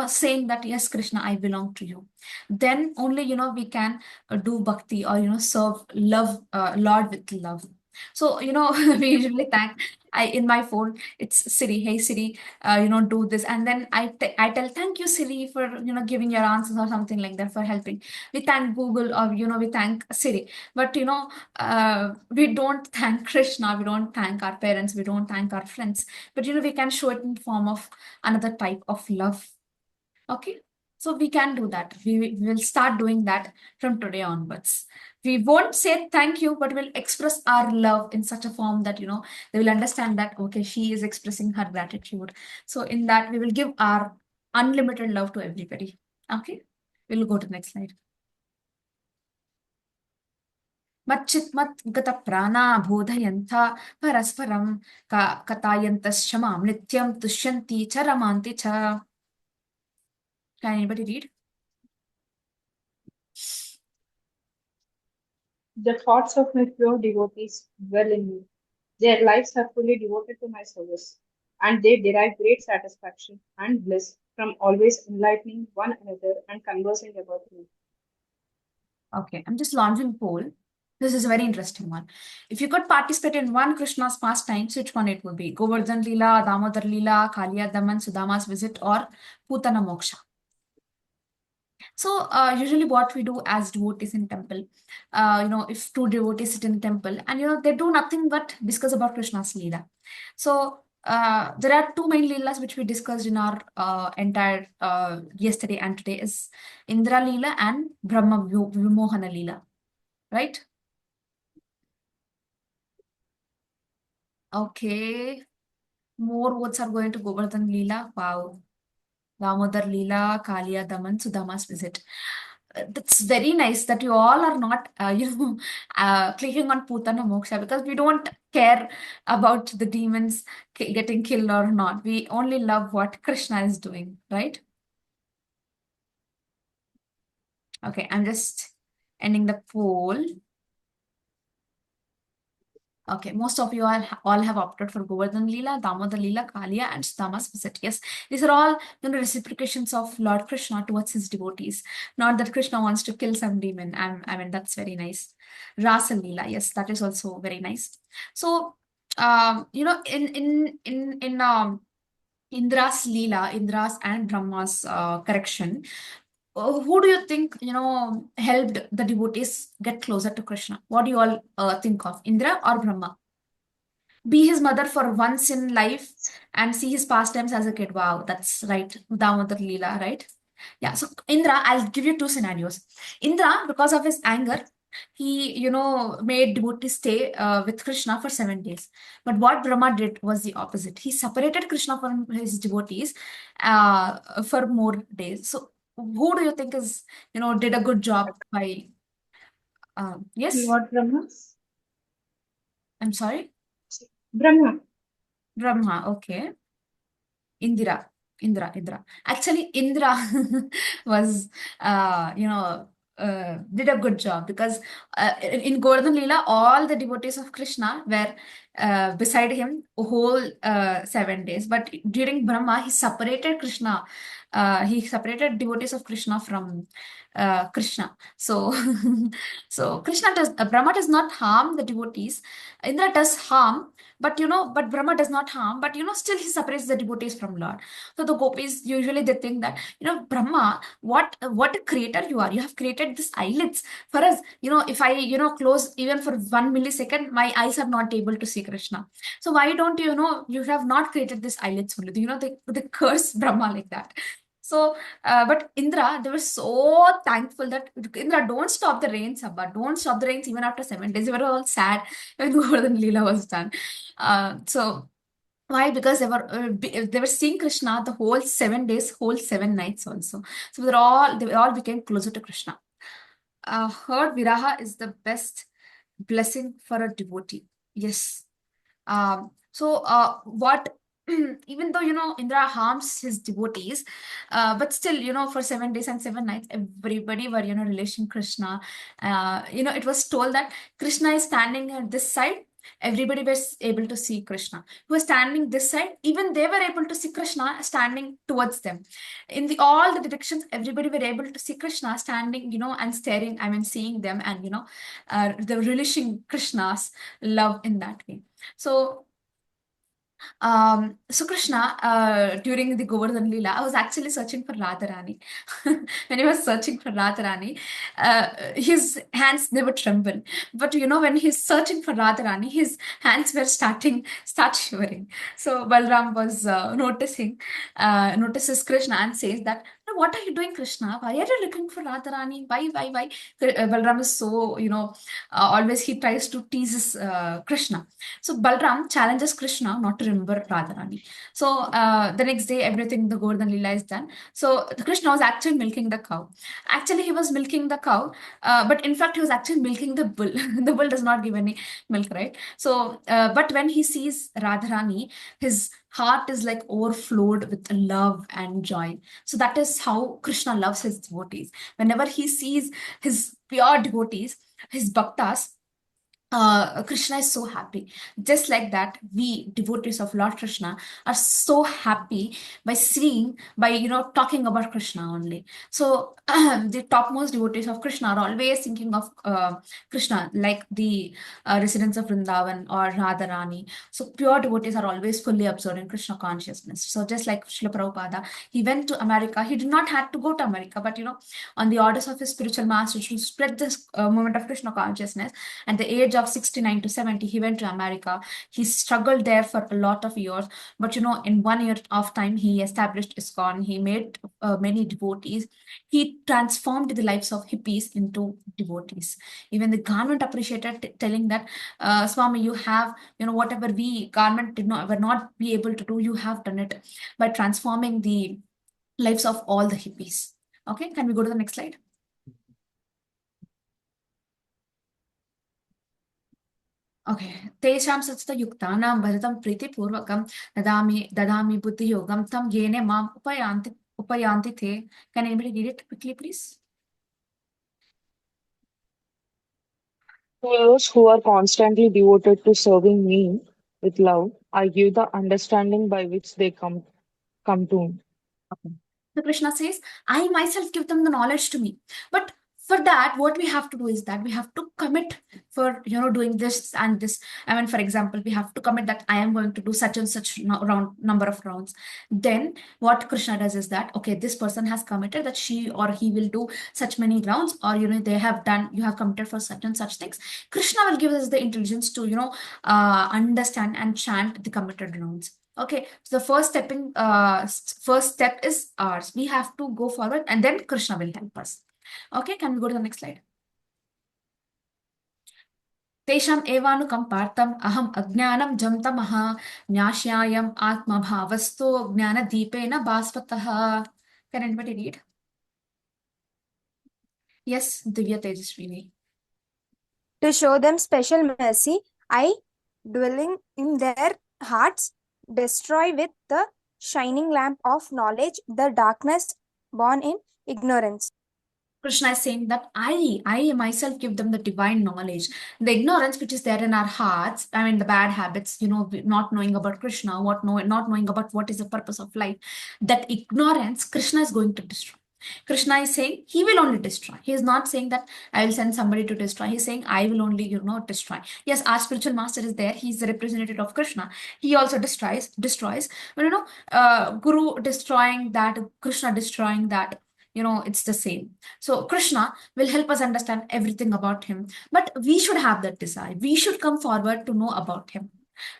Saying that yes, Krishna, I belong to you. Then only we can do bhakti, or serve love Lord with love. So we usually thank. In my phone it's Siri. Hey Siri, do this, and then I tell thank you Siri for giving your answers or something like that, for helping. We thank Google, or we thank Siri. But we don't thank Krishna, we don't thank our parents, we don't thank our friends. But we can show it in form of another type of love. Okay. So we can do that. We will start doing that from today onwards. We won't say thank you, but we'll express our love in such a form that, they will understand that, okay, she is expressing her gratitude. So in that, we will give our unlimited love to everybody. Okay, we'll go to the next slide. మచ్చిత్మత్ గత ప్రాణా బోధయంత పరస్పరం కథాయంతశ్చమాం నిత్యం తుష్యంతి చ రమాంతి చ. Can anybody read? The thoughts of my pure devotees dwell in me. Their lives are fully devoted to my service, and they derive great satisfaction and bliss from always enlightening one another and conversing about me. Okay, I'm just launching poll. This is a very interesting one. If you could participate in one Krishna's pastimes, which one it would be? Govardhan Leela, Damodar Leela, Kaliya Daman, Sudama's visit, or Putana Moksha? So usually what we do as devotees in temple, if two devotees sit in temple and they do nothing but discuss about Krishna's Leela. So there are two main Leelas which we discussed in our entire yesterday and today is Indra Leela and Brahma Vimohana Leela, right? Okay, more votes are going to Govardhan Leela. Wow. Damodar Leela, Kaliya Daman, Sudama's visit. That's very nice that you all are not, clicking on Putana Moksha, because we don't care about the demons getting killed or not. We only love what Krishna is doing, right? Okay, I'm just ending the poll. Okay, most of you all have opted for Govardhan Leela, Damodar Leela, Kaliya, and Sudama's visit. Yes, these are all reciprocations of Lord Krishna towards his devotees. Not that Krishna wants to kill some demon. I mean, that's very nice. Rasa Leela, yes, that is also very nice. So, in Indra's Leela, Indra's and Brahma's correction, who do you think helped the devotees get closer to Krishna? What do you all think of, Indra or Brahma? Be his mother for once in life and see his pastimes as a kid. Wow, that's right. Damodar Leela, right? Yeah. So Indra, I'll give you two scenarios. Indra, because of his anger, he made devotees stay with Krishna for 7 days. But what Brahma did was the opposite. He separated Krishna from his devotees for more days. So who do you think is did a good job by? Yes, Lord Brahma? I'm sorry, Brahma. Brahma. Okay. Indra. Actually, Indra was, did a good job, because in Govardhan Leela, all the devotees of Krishna were beside him whole 7 days. But during Brahma, he separated Krishna. He separated devotees of Krishna from Krishna. So, so Brahma does not harm the devotees. Indra does harm, but Brahma does not harm, but still he separates the devotees from Lord. So the gopis usually they think that, Brahma, what a creator you are. You have created this eyelids for us. If I close even for 1 millisecond, my eyes are not able to see Krishna. So why don't you have not created this eyelids only? They curse Brahma like that. So, but Indra, they were so thankful that Indra, don't stop the rains, Abba. Don't stop the rains even after 7 days. They were all sad when Govardhan Leela was done. So why? Because they were seeing Krishna the whole 7 days, whole 7 nights also. So they all became closer to Krishna. Her viraha is the best blessing for a devotee. Yes. What even though Indra harms his devotees, but still for 7 days and 7 nights, everybody were relation Krishna. It was told that Krishna is standing at this side. Everybody was able to see Krishna. Who was standing this side, even they were able to see Krishna standing towards them. In all the directions, everybody were able to see Krishna standing, and staring. I mean, seeing them, and they were relishing Krishna's love in that way. So Krishna, during the Govardhan Leela, I was actually searching for Radharani. When he was searching for Radharani, his hands never tremble. But when he's searching for Radharani, his hands were start shivering. So Balram was notices Krishna and says that, What are you doing, Krishna? Why are you looking for Radharani? Why? Balram is so, always he tries to tease Krishna. So Balram challenges Krishna not to remember Radharani. So the next day, everything, the Govardhan Leela is done. So Krishna was actually milking the cow. Actually, he was milking the cow, but in fact, he was actually milking the bull. The bull does not give any milk, right? So, but when he sees Radharani, his heart is like overflowed with love and joy. So that is how Krishna loves his devotees. Whenever he sees his pure devotees, his bhaktas, Krishna is so happy. Just like that, we devotees of Lord Krishna are so happy by seeing, by talking about Krishna only. So the topmost devotees of Krishna are always thinking of Krishna, like the residents of Vrindavan or Radharani. So pure devotees are always fully absorbed in Krishna consciousness. So just like Srila Prabhupada, he went to America. He did not have to go to America, but on the orders of his spiritual master to spread this movement of Krishna consciousness, at the age of 69 to 70, he went to America. He struggled there for a lot of years. But, in 1 year of time, he established ISKCON. He made many devotees. He transformed the lives of hippies into devotees. Even the government appreciated, telling that, Swami, you have, whatever we government were not be able to do, you have done it by transforming the lives of all the hippies. Okay, can we go to the next slide? Okay. तेषां सततयुक्तानां भरतं प्रीतिपूर्वकं ददामि बुद्धियोगं तं येन माम् उपयान्ति ते. Can anybody read it quickly, please? To those who are constantly devoted to serving me with love, I give the understanding by which they come to me. Okay. So Krishna says, I myself give them the knowledge to me. But for that, what we have to do is that we have to commit for doing this and this. I mean, for example, we have to commit that I am going to do such and such number of rounds. Then what Krishna does is that, okay, this person has committed that she or he will do such many rounds, or you have committed for such and such things. Krishna will give us the intelligence to understand and chant the committed rounds. Okay, so the first step is ours. We have to go forward, and then Krishna will help us. Okay, can we go to the next slide? तेषाम् एवानुकम्पार्थम् अहम् अज्ञानं जं तमः न्यास्यायम् आत्मभावस्तो ज्ञानदीपेन भास्वतः. Can anybody read? Yes, Divya Tejaswini. To show them special mercy, I, dwelling in their hearts, destroy with the shining lamp of knowledge the darkness born in ignorance. Krishna is saying that I myself give them the divine knowledge. The ignorance which is there in our hearts, I mean, the bad habits, not knowing about Krishna, not knowing about what is the purpose of life, that ignorance, Krishna is going to destroy. Krishna is saying he will only destroy. He is not saying that I will send somebody to destroy. He's saying I will only, destroy. Yes, our spiritual master is there. He's the representative of Krishna. He also destroys. But Guru destroying that, Krishna destroying that, it's the same. So Krishna will help us understand everything about him. But we should have that desire. We should come forward to know about him.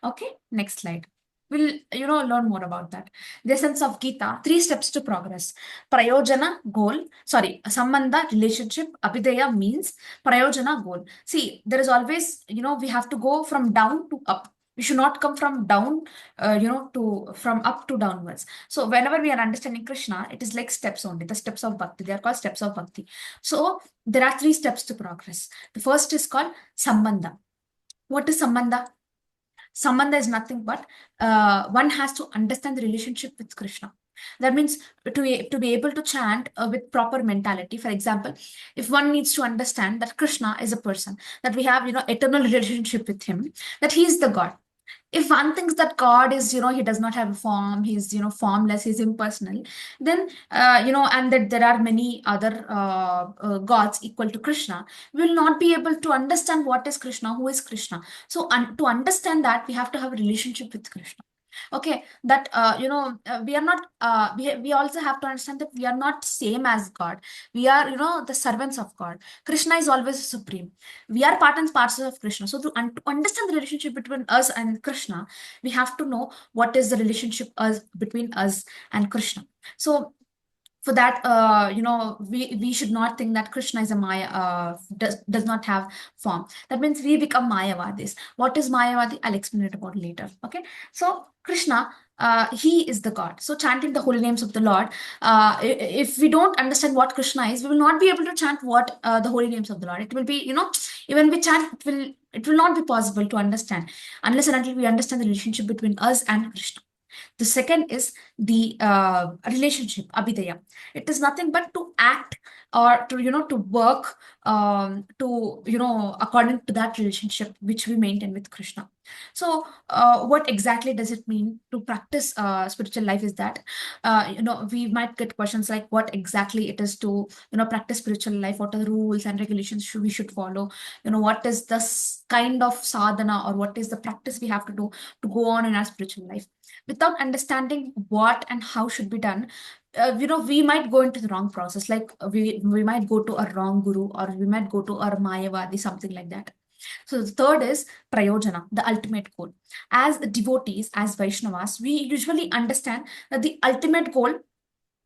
Okay, next slide. We'll, learn more about that. The essence of Gita, 3 steps to progress. Prayojana, goal. Sorry, Sambandha, relationship. Abhideya means Prayojana, goal. See, there is always, we have to go from down to up. We should not come from down, from up to downwards. So whenever we are understanding Krishna, it is like steps only, the steps of bhakti. They are called steps of bhakti. So there are 3 steps to progress. The first is called Sambandha. What is Sambandha? Sambandha is nothing but one has to understand the relationship with Krishna. That means to be able to chant with proper mentality. For example, if one needs to understand that Krishna is a person, that we have eternal relationship with him, that he is the God. If one thinks that God is, he does not have a form, he's, formless, he's impersonal, then, and that there are many other gods equal to Krishna, we will not be able to understand what is Krishna, who is Krishna. So to understand that, we have to have a relationship with Krishna. Okay, that we are not we also have to understand that we are not same as God. We are the servants of God. Krishna is always supreme. We are part and parcel of Krishna. So to understand the relationship between us and Krishna, we have to know what is the relationship between us and Krishna. So for that, we should not think that Krishna is a Maya, does not have form. That means we become Mayavadis. What is Mayavadi? I'll explain it about later. Okay, so Krishna, he is the God. So chanting the holy names of the Lord, if we don't understand what Krishna is, we will not be able to chant what the holy names of the Lord. It will be, even we chant, it will not be possible to understand unless and until we understand the relationship between us and Krishna. The second is the relationship, abhidaya. It is nothing but to act or to work according to that relationship which we maintain with Krishna. So, what exactly does it mean to practice spiritual life is that, we might get questions like what exactly it is to, practice spiritual life, what are the rules and regulations we should follow, what is this kind of sadhana or what is the practice we have to do to go on in our spiritual life. Without understanding what and how should be done, we might go into the wrong process. Like we might go to a wrong guru, or we might go to a Mayavadi, something like that. So the third is prayojana, the ultimate goal. As devotees, as Vaishnavas, we usually understand that the ultimate goal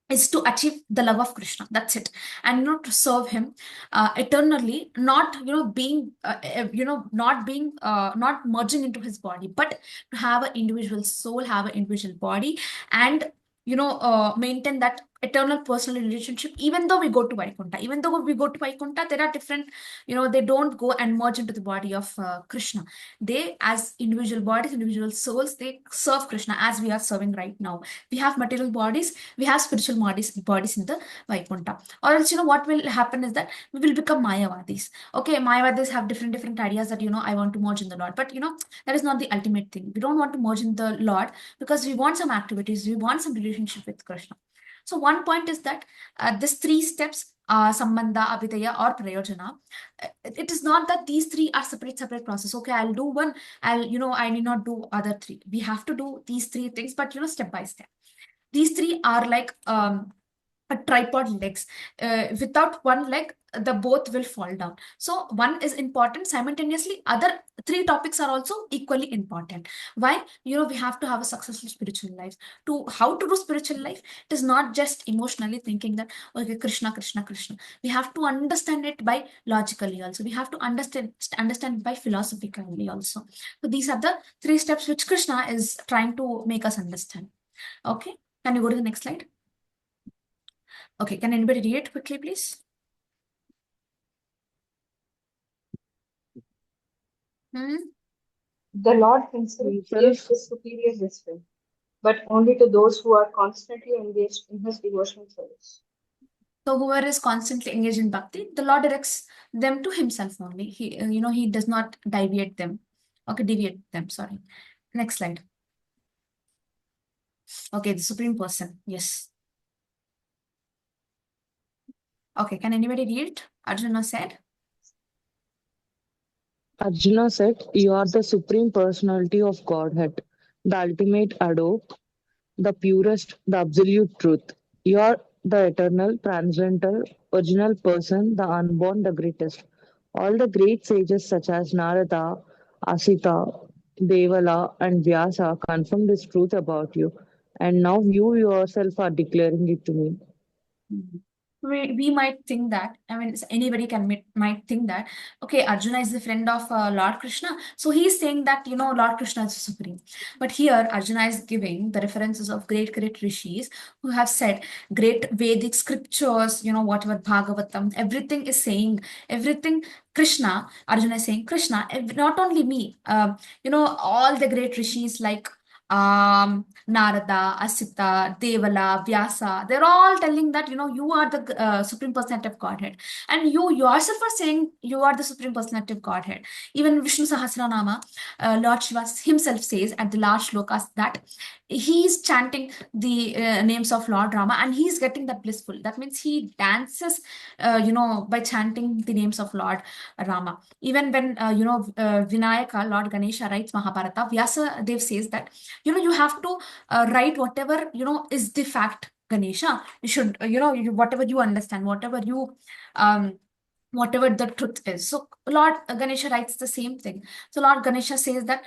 is to achieve the love of Krishna. That's it. And to serve him eternally, not being not merging into his body, but to have an individual soul, have an individual body, and maintain that eternal personal relationship. Even though we go to Vaikuntha, there are different, they don't go and merge into the body of Krishna. They, as individual bodies, individual souls, they serve Krishna as we are serving right now. We have material bodies, we have spiritual bodies in the Vaikuntha. Or else, what will happen is that we will become Mayavadis. Okay, Mayavadis have different ideas that, I want to merge in the Lord. But, that is not the ultimate thing. We don't want to merge in the Lord because we want some activities, we want some relationship with Krishna. So one point is that this three steps, sambandha, abhidaya, or prayojana, it is not that these three are separate process. Okay, I'll do one, I need not do other three. We have to do these three things, but step by step. These three are like a tripod legs. Without one leg, the both will fall down. So one is important simultaneously. Other three topics are also equally important. Why? We have to have a successful spiritual life. To how to do spiritual life, it is not just emotionally thinking that okay, Krishna, Krishna, Krishna. We have to understand it by logically also. We have to understand it by philosophically also. So these are the three steps which Krishna is trying to make us understand. Okay, can you go to the next slide? Okay, can anybody read it quickly, please? The Lord himself gives his superior wisdom, but only to those who are constantly engaged in his devotional service. So whoever is constantly engaged in bhakti, the Lord directs them to himself only. He does not deviate them. Okay, deviate them, sorry. Next slide. Okay, the Supreme Person, yes. Okay, can anybody read it? Arjuna said. Arjuna said, "You are the Supreme Personality of Godhead, the ultimate adore, the purest, the absolute truth. You are the eternal, transcendental, original person, the unborn, the greatest. All the great sages such as Narada, Asita, Devala, and Vyasa confirm this truth about you, and now you yourself are declaring it to me." We might think that, anybody might think that, okay, Arjuna is the friend of Lord Krishna, so he's saying that Lord Krishna is supreme. But here Arjuna is giving the references of great rishis who have said great Vedic scriptures, whatever Bhagavatam, everything is saying, everything Krishna, Arjuna is saying Krishna, not only me, all the great rishis like Narada, Asita, Devala, Vyasa, they're all telling that, you are the Supreme Personality of Godhead. And you yourself are saying you are the Supreme Personality of Godhead. Even Vishnu Sahasranama, Lord Shiva himself says at the last shlokas that he is chanting the names of Lord Rama and he is getting that blissful. That means he dances, by chanting the names of Lord Rama. Even when, Vinayaka, Lord Ganesha writes Mahabharata, Vyasa Dev says that, you have to write whatever, is the fact, Ganesha. You should, whatever you understand, whatever the truth is. So Lord Ganesha writes the same thing. So Lord Ganesha says that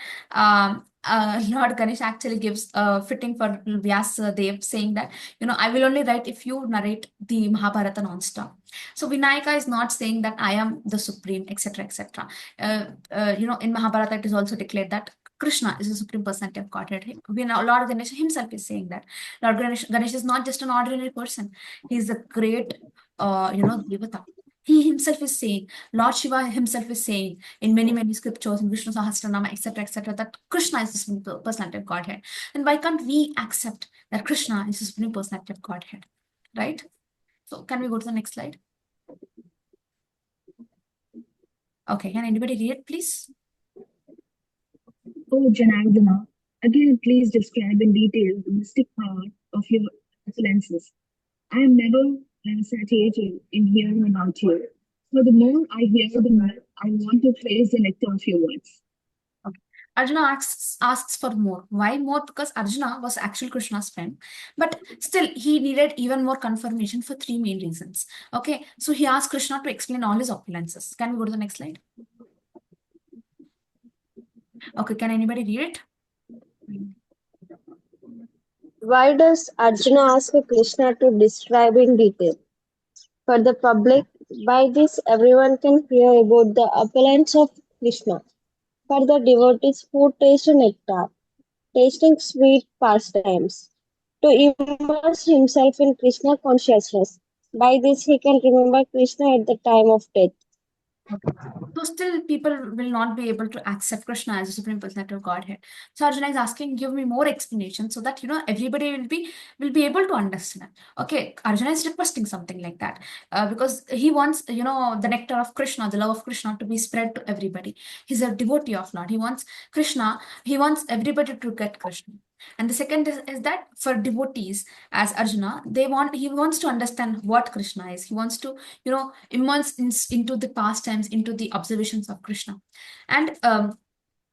Lord Ganesh actually gives fitting for Vyasa Dev, saying that, I will only write if you narrate the Mahabharata non-stop. So Vinayaka is not saying that I am the supreme, etc., etc. In Mahabharata, it is also declared that Krishna is the supreme personality of Godhead. Lord Ganesh himself is saying that Lord Ganesh is not just an ordinary person; he is a great, devata. He himself is saying, Lord Shiva himself is saying in many scriptures, in Vishnu Sahasranama, etc., that Krishna is the supreme personality of Godhead. And why can't we accept that Krishna is the supreme personality of Godhead? Right? So, can we go to the next slide? Okay, can anybody read it, please? Oh, Janardana, again, please describe in detail the mystic power of your excellences. I am never satiated in hearing about you. So the more I hear, the more I want to taste the nectar of your words. Okay. Arjuna asks for more. Why more? Because Arjuna was actually Krishna's friend, but still he needed even more confirmation for three main reasons. Okay, so he asked Krishna to explain all his opulences. Can we go to the next slide? Okay, can anybody read it? Why does Arjuna ask Krishna to describe in detail? For the public, by this everyone can hear about the opulence of Krishna. For the devotees who taste nectar, tasting sweet pastimes, to immerse himself in Krishna consciousness. By this he can remember Krishna at the time of death. Okay. So still people will not be able to accept Krishna as a supreme personality of Godhead. So Arjuna is asking, give me more explanation so that everybody will be able to understand. Okay, Arjuna is requesting something like that because he wants the nectar of Krishna, the love of Krishna to be spread to everybody. He's a devotee of Lord. He wants Krishna. He wants everybody to get Krishna. And the second is that for devotees as Arjuna, he wants to understand what Krishna is. He wants to immerse into the pastimes, into the observations of Krishna. And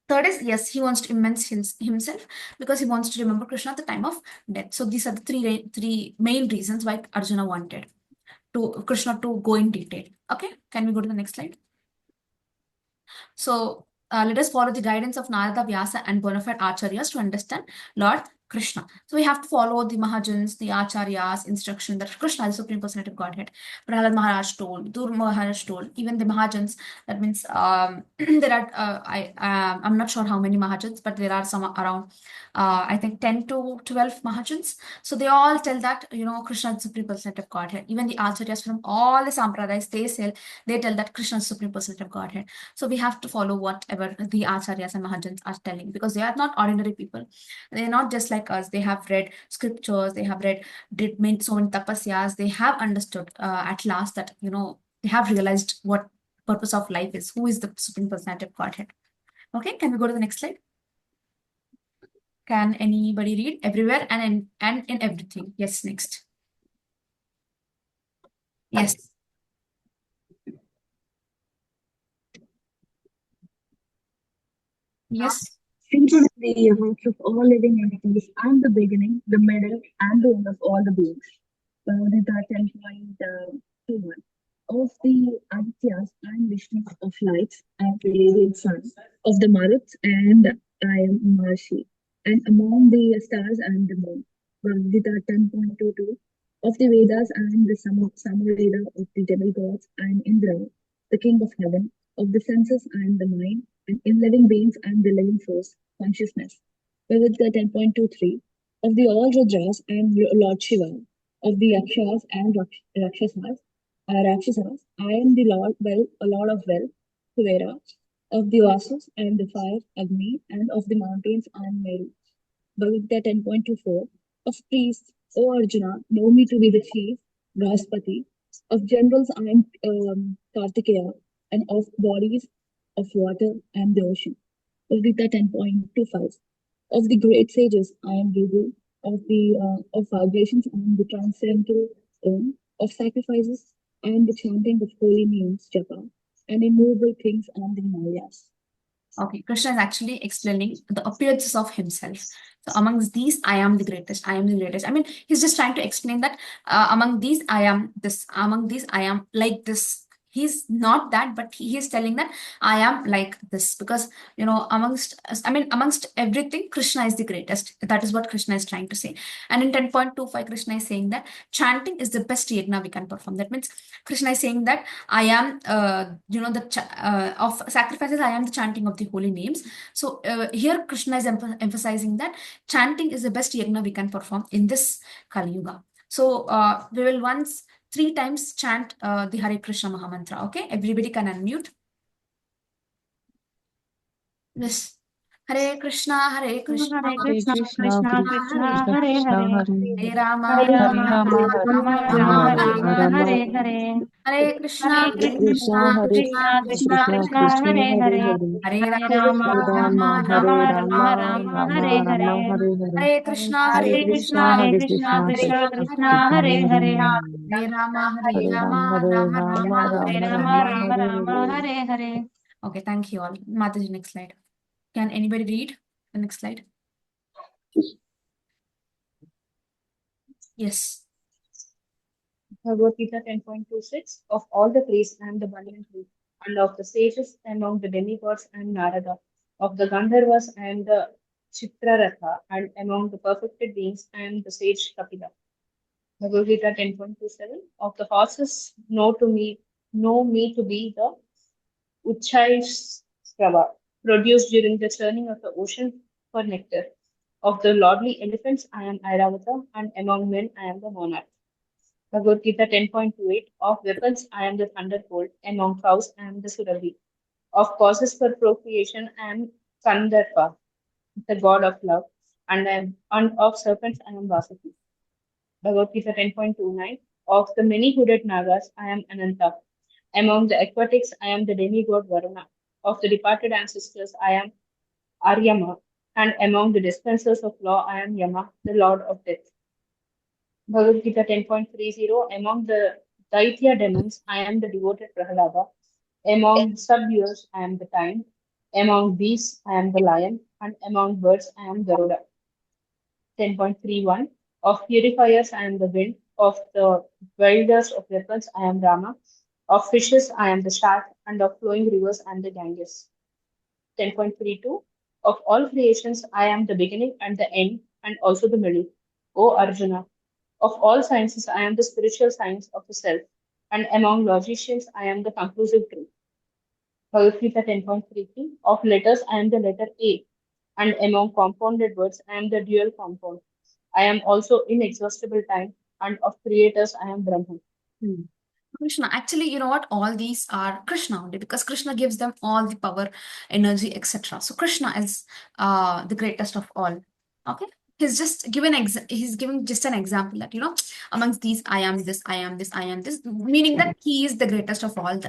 third is, yes, he wants to immerse himself because he wants to remember Krishna at the time of death. So these are the three main reasons why Arjuna wanted Krishna to go in detail. Okay, can we go to the next slide? So let us follow the guidance of Narada, Vyasa, and bona fide acharyas to understand Lord Krishna. So we have to follow the Mahajans, the acharyas' instruction that Krishna is the Supreme Personality of Godhead. Prahlad Maharaj told, Dur Maharaj told, even the Mahajans. That means there are I'm not sure how many Mahajans, but there are some around I think 10 to 12 Mahajans. So they all tell that Krishna is the Supreme Personality of Godhead. Even the acharyas from all the sampradayas, they tell that Krishna is the Supreme Personality of Godhead. So we have to follow whatever the acharyas and mahajans are telling because they are not ordinary people. They are not just like us. They have read scriptures. They have did so many tapasyas. They have understood at last that they have realized what purpose of life is. Who is the Supreme Personality of Godhead? Okay, can we go to the next slide? Can anybody read everywhere and in everything? Yes, next. Yes. Yes. Seated in the hearts of all living entities, I'm the beginning, the middle, and the end of all the beings. Gita 10.21. Of the Adityas and Vishnus of lights, I am the radiant sun. Of the Maruts, and I am Maharshi. And among the stars, I am the moon. Gita 10.22. Of the Vedas, I am the Samaveda. Of the demigods, I am Indra, the king of heaven. Of the senses, I am the mind. And in living beings, I am the living force, consciousness. Gita 10.23. Of the all Rudras, I am Lord Shiva. Of the Yakshas and Rakshasas, I am the Lord, a Lord of wealth, Kuvera. Of the Vasus, I am the fire, Agni, and of the mountains, I am Meru. Bhagavad Gita 10.24. Of priests, O Arjuna, know me to be the chief, Brahaspati. Of generals, I am Kartikeya, and of bodies of water, I am the ocean. Bhagavad Gita 10.25. Of the great sages, I am Vidu. Of vibrations, I am the transcendental Om. Of sacrifices, I am the chanting of holy names, Japa. And immovable things, I am the Himalayas. Okay, Krishna is actually explaining the appearances of himself. So amongst these, I am the greatest. I am the greatest. I mean, he's just trying to explain that among these, I am this. Among these, I am like this. He's not that, but he is telling that I am like this because, amongst, I mean, amongst everything, Krishna is the greatest. That is what Krishna is trying to say. And in 10.25, Krishna is saying that chanting is the best yajna we can perform. That means Krishna is saying that I am, of sacrifices, I am the chanting of the holy names. So here Krishna is emphasizing that chanting is the best yajna we can perform in this Kali Yuga. So we will once 3 times chant the Hare Krishna Mahamantra. Okay, everybody can unmute. Yes. Hare Krishna, Hare Krishna, Hare Hare Krishna, Krishna, Krishna Krishna Krishna Hare Krishna, Krishna, Hare Krishna Hare, Hare Hare Hare, Rama, Hare Hare Hare Rama, Rama, Rama, Hare Hare Rama, Rama Rama, Rama Hare Rama Rama, Rama, Hare Hare. Hare, Hare Krishna, Hare Hare Hare Krishna, Krishna, Krishna, Hare Krishna Krishna Krishna, Krishna, Krishna, Hare Krishna, Krishna Hare. Hare Hare Hare, Hare, Hare Hare Rama, Rama, Hare Hare Rama Rama, Rama, Rama, Hare Rama Rama Rama, Rama, Hare Rama, Hare. Hare Rama Rama, Hare, Hare Hare, Hare Krishna, Hare Hare Hare Krishna, Krishna, Krishna, Hare Hare Krishna Krishna, Krishna, Krishna Krishna, Krishna Hare Krishna, Krishna, Hare. Hare Hare Hare, Rama, Hare Rama, Hare Hare Rama, Rama, Hare Rama Rama, Rama, Hare Rama Hare Rama, Rama, Hare. Rama Hare Rama, Hare. Hare Hare. Okay, thank you all. Mataji, next slide. Can anybody read the next slide? Yes. Bhagavad Gita 10.26. Of all the praise I am the abundant truth, and of the sages among the demigods I am Narada. Of the Gandharvas I am the Chitraratha, and among the perfected beings I am the sage Kapila. Bhagavad Gita 10.27. Of the horses know me to be the Uchchaishrava, produced during the churning of the ocean for nectar. Of the lordly elephants I am Airavata, and among men I am the monarch. Bhagavad Gita 10.28. Of weapons I am the thunderbolt, among cows I am the Surabhi. Of causes for procreation I am Kandarpa, the god of love, and of serpents I am Vasuki. Bhagavad Gita 10.29. Of the many hooded Nagas I am Ananta. Among the aquatics I am the demigod Varuna. Of the departed ancestors I am Aryama, and among the dispensers of law I am Yama, the lord of death. Bhagavad Gita 10.30. Among the Daitya demons, I am the devoted Prahalada. Among subduers, I am the time. Among beasts, I am the lion. And among birds, I am Garuda. 10.31. Of purifiers, I am the wind. Of the wielders of weapons, I am Rama. Of fishes, I am the shark. And of flowing rivers, I am the Ganges. 10.32. Of all creations, I am the beginning and the end, and also the middle. O Arjuna, of all sciences, I am the spiritual science of the self, and among logicians, I am the conclusive truth. Bhagavad Gita 10.33. Of letters, I am the letter A, and among compounded words, I am the dual compound. I am also inexhaustible time, and of creators, I am Brahman. Krishna. Actually, you know what? All these are Krishna only because Krishna gives them all the power, energy, etc. So Krishna is the greatest of all. Okay. He's giving just an example that amongst these I am this, I am this, I am this, meaning that he is the greatest of all.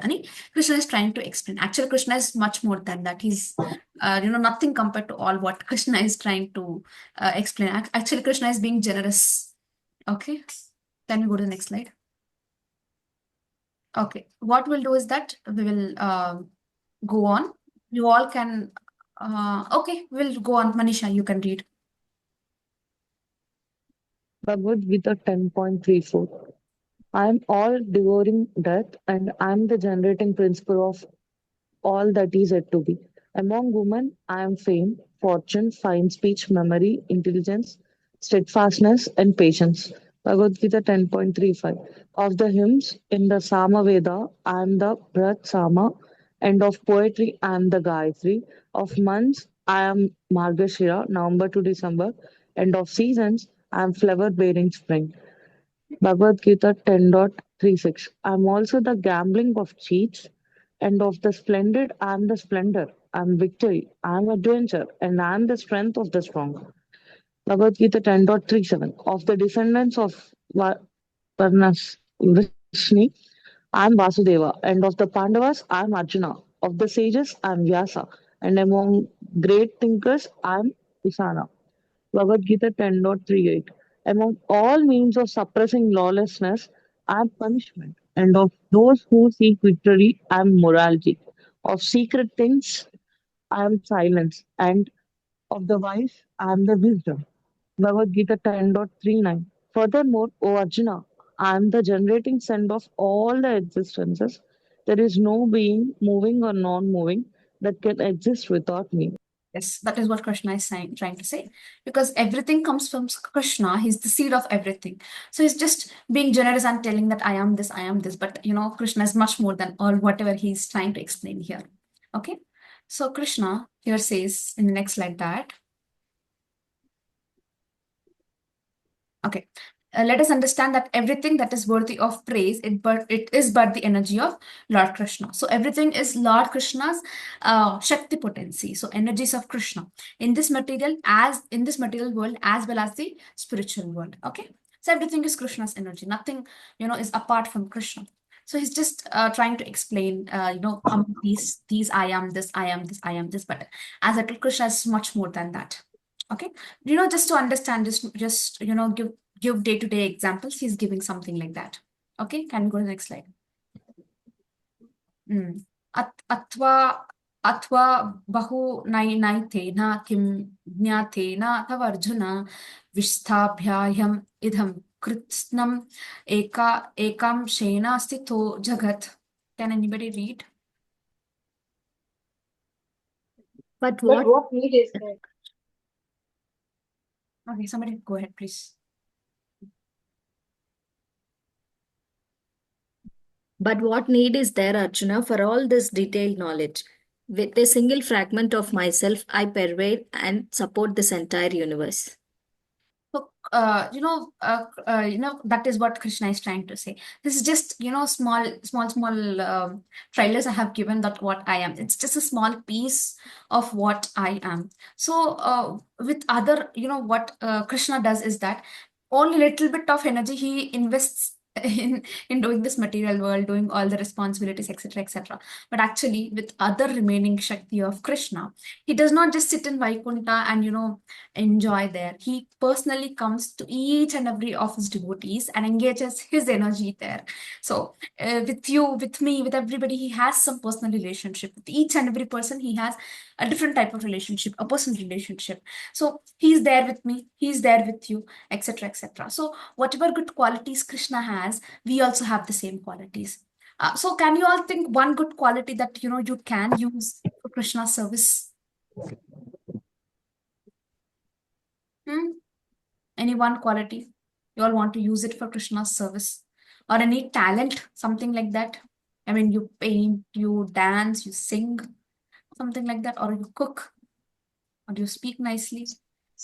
Krishna is trying to explain. Actually, Krishna is much more than that. He's nothing compared to all what Krishna is trying to explain. Actually, Krishna is being generous. Okay. Can we go to the next slide? Okay, what we'll do is that we will go on. You all can, okay, we'll go on. Manisha, you can read. Bhagavad Gita 10.34. I am all devouring death, and I am the generating principle of all that is yet to be. Among women, I am fame, fortune, fine speech, memory, intelligence, steadfastness, and patience. Bhagavad Gita 10.35. Of the hymns in the Sama Veda, I am the Bharat Sama, and of poetry, I am the Gayatri. Of months, I am Margashira, November to December, and of seasons, I am flower bearing spring. Bhagavad Gita 10.36. I'm also the gambling of cheats, and of the splendid I am the splendor. I'm victory, I am adventure, and I am the strength of the strong. Bhagavad Gita 10.37. Of the descendants of Varnas, Vrishni, I am Vasudeva, and of the Pandavas, I am Arjuna. Of the sages, I am Vyasa, and among great thinkers, I am Usana. Bhagavad Gita 10.38. Among all means of suppressing lawlessness, I am punishment, and of those who seek victory, I am morality. Of secret things, I am silence, and of the wise, I am the wisdom. Bhagavad Gita 10.39. Furthermore, O Arjuna, I am the generating send of all the existences, There is no being, moving or non moving, that can exist without me. Yes, that is what Krishna is trying to say. Because everything comes from Krishna. He's the seed of everything. So he's just being generous and telling that I am this, I am this. But Krishna is much more than all whatever he's trying to explain here. Okay. So Krishna here says in the next slide that, okay, let us understand that everything that is worthy of praise, it is but the energy of Lord Krishna. So everything is Lord Krishna's Shakti potency. So energies of Krishna in this material world as well as the spiritual world. Okay. So everything is Krishna's energy. Nothing, is apart from Krishna. So he's just trying to explain, these I am this, I am this, I am this. But as I told, Krishna is much more than that. Okay. Just to understand, just give day-to-day examples. He's giving something like that. Okay, can we go to the next slide? Atva bahu naitena kim jnatena tav Arjuna vishthabhyayam idham kritsnam ekam shena stito jagat. Can anybody read? But But what what need is there? Okay, somebody go ahead, please. But what need is there, Arjuna, for all this detailed knowledge? With a single fragment of myself, I pervade and support this entire universe. So, that is what Krishna is trying to say. This is just, small trailers I have given that what I am. It's just a small piece of what I am. So, with other, what Krishna does is that only little bit of energy he invests in doing this material world, doing all the responsibilities, etc., etc. But actually, with other remaining Shakti of Krishna, he does not just sit in Vaikuntha and, enjoy there. He personally comes to each and every of his devotees and engages his energy there. So, with you, with me, with everybody, he has some personal relationship. With each and every person, he has a different type of relationship, a personal relationship. So, he's there with me, he's there with you, etc., etc. So, whatever good qualities Krishna has, we also have the same qualities. So, can you all think one good quality that you can use for Krishna's service? Hmm? Any one quality you all want to use it for Krishna's service, or any talent, something like that? I mean, you paint, you dance, you sing, something like that, or you cook, or you speak nicely.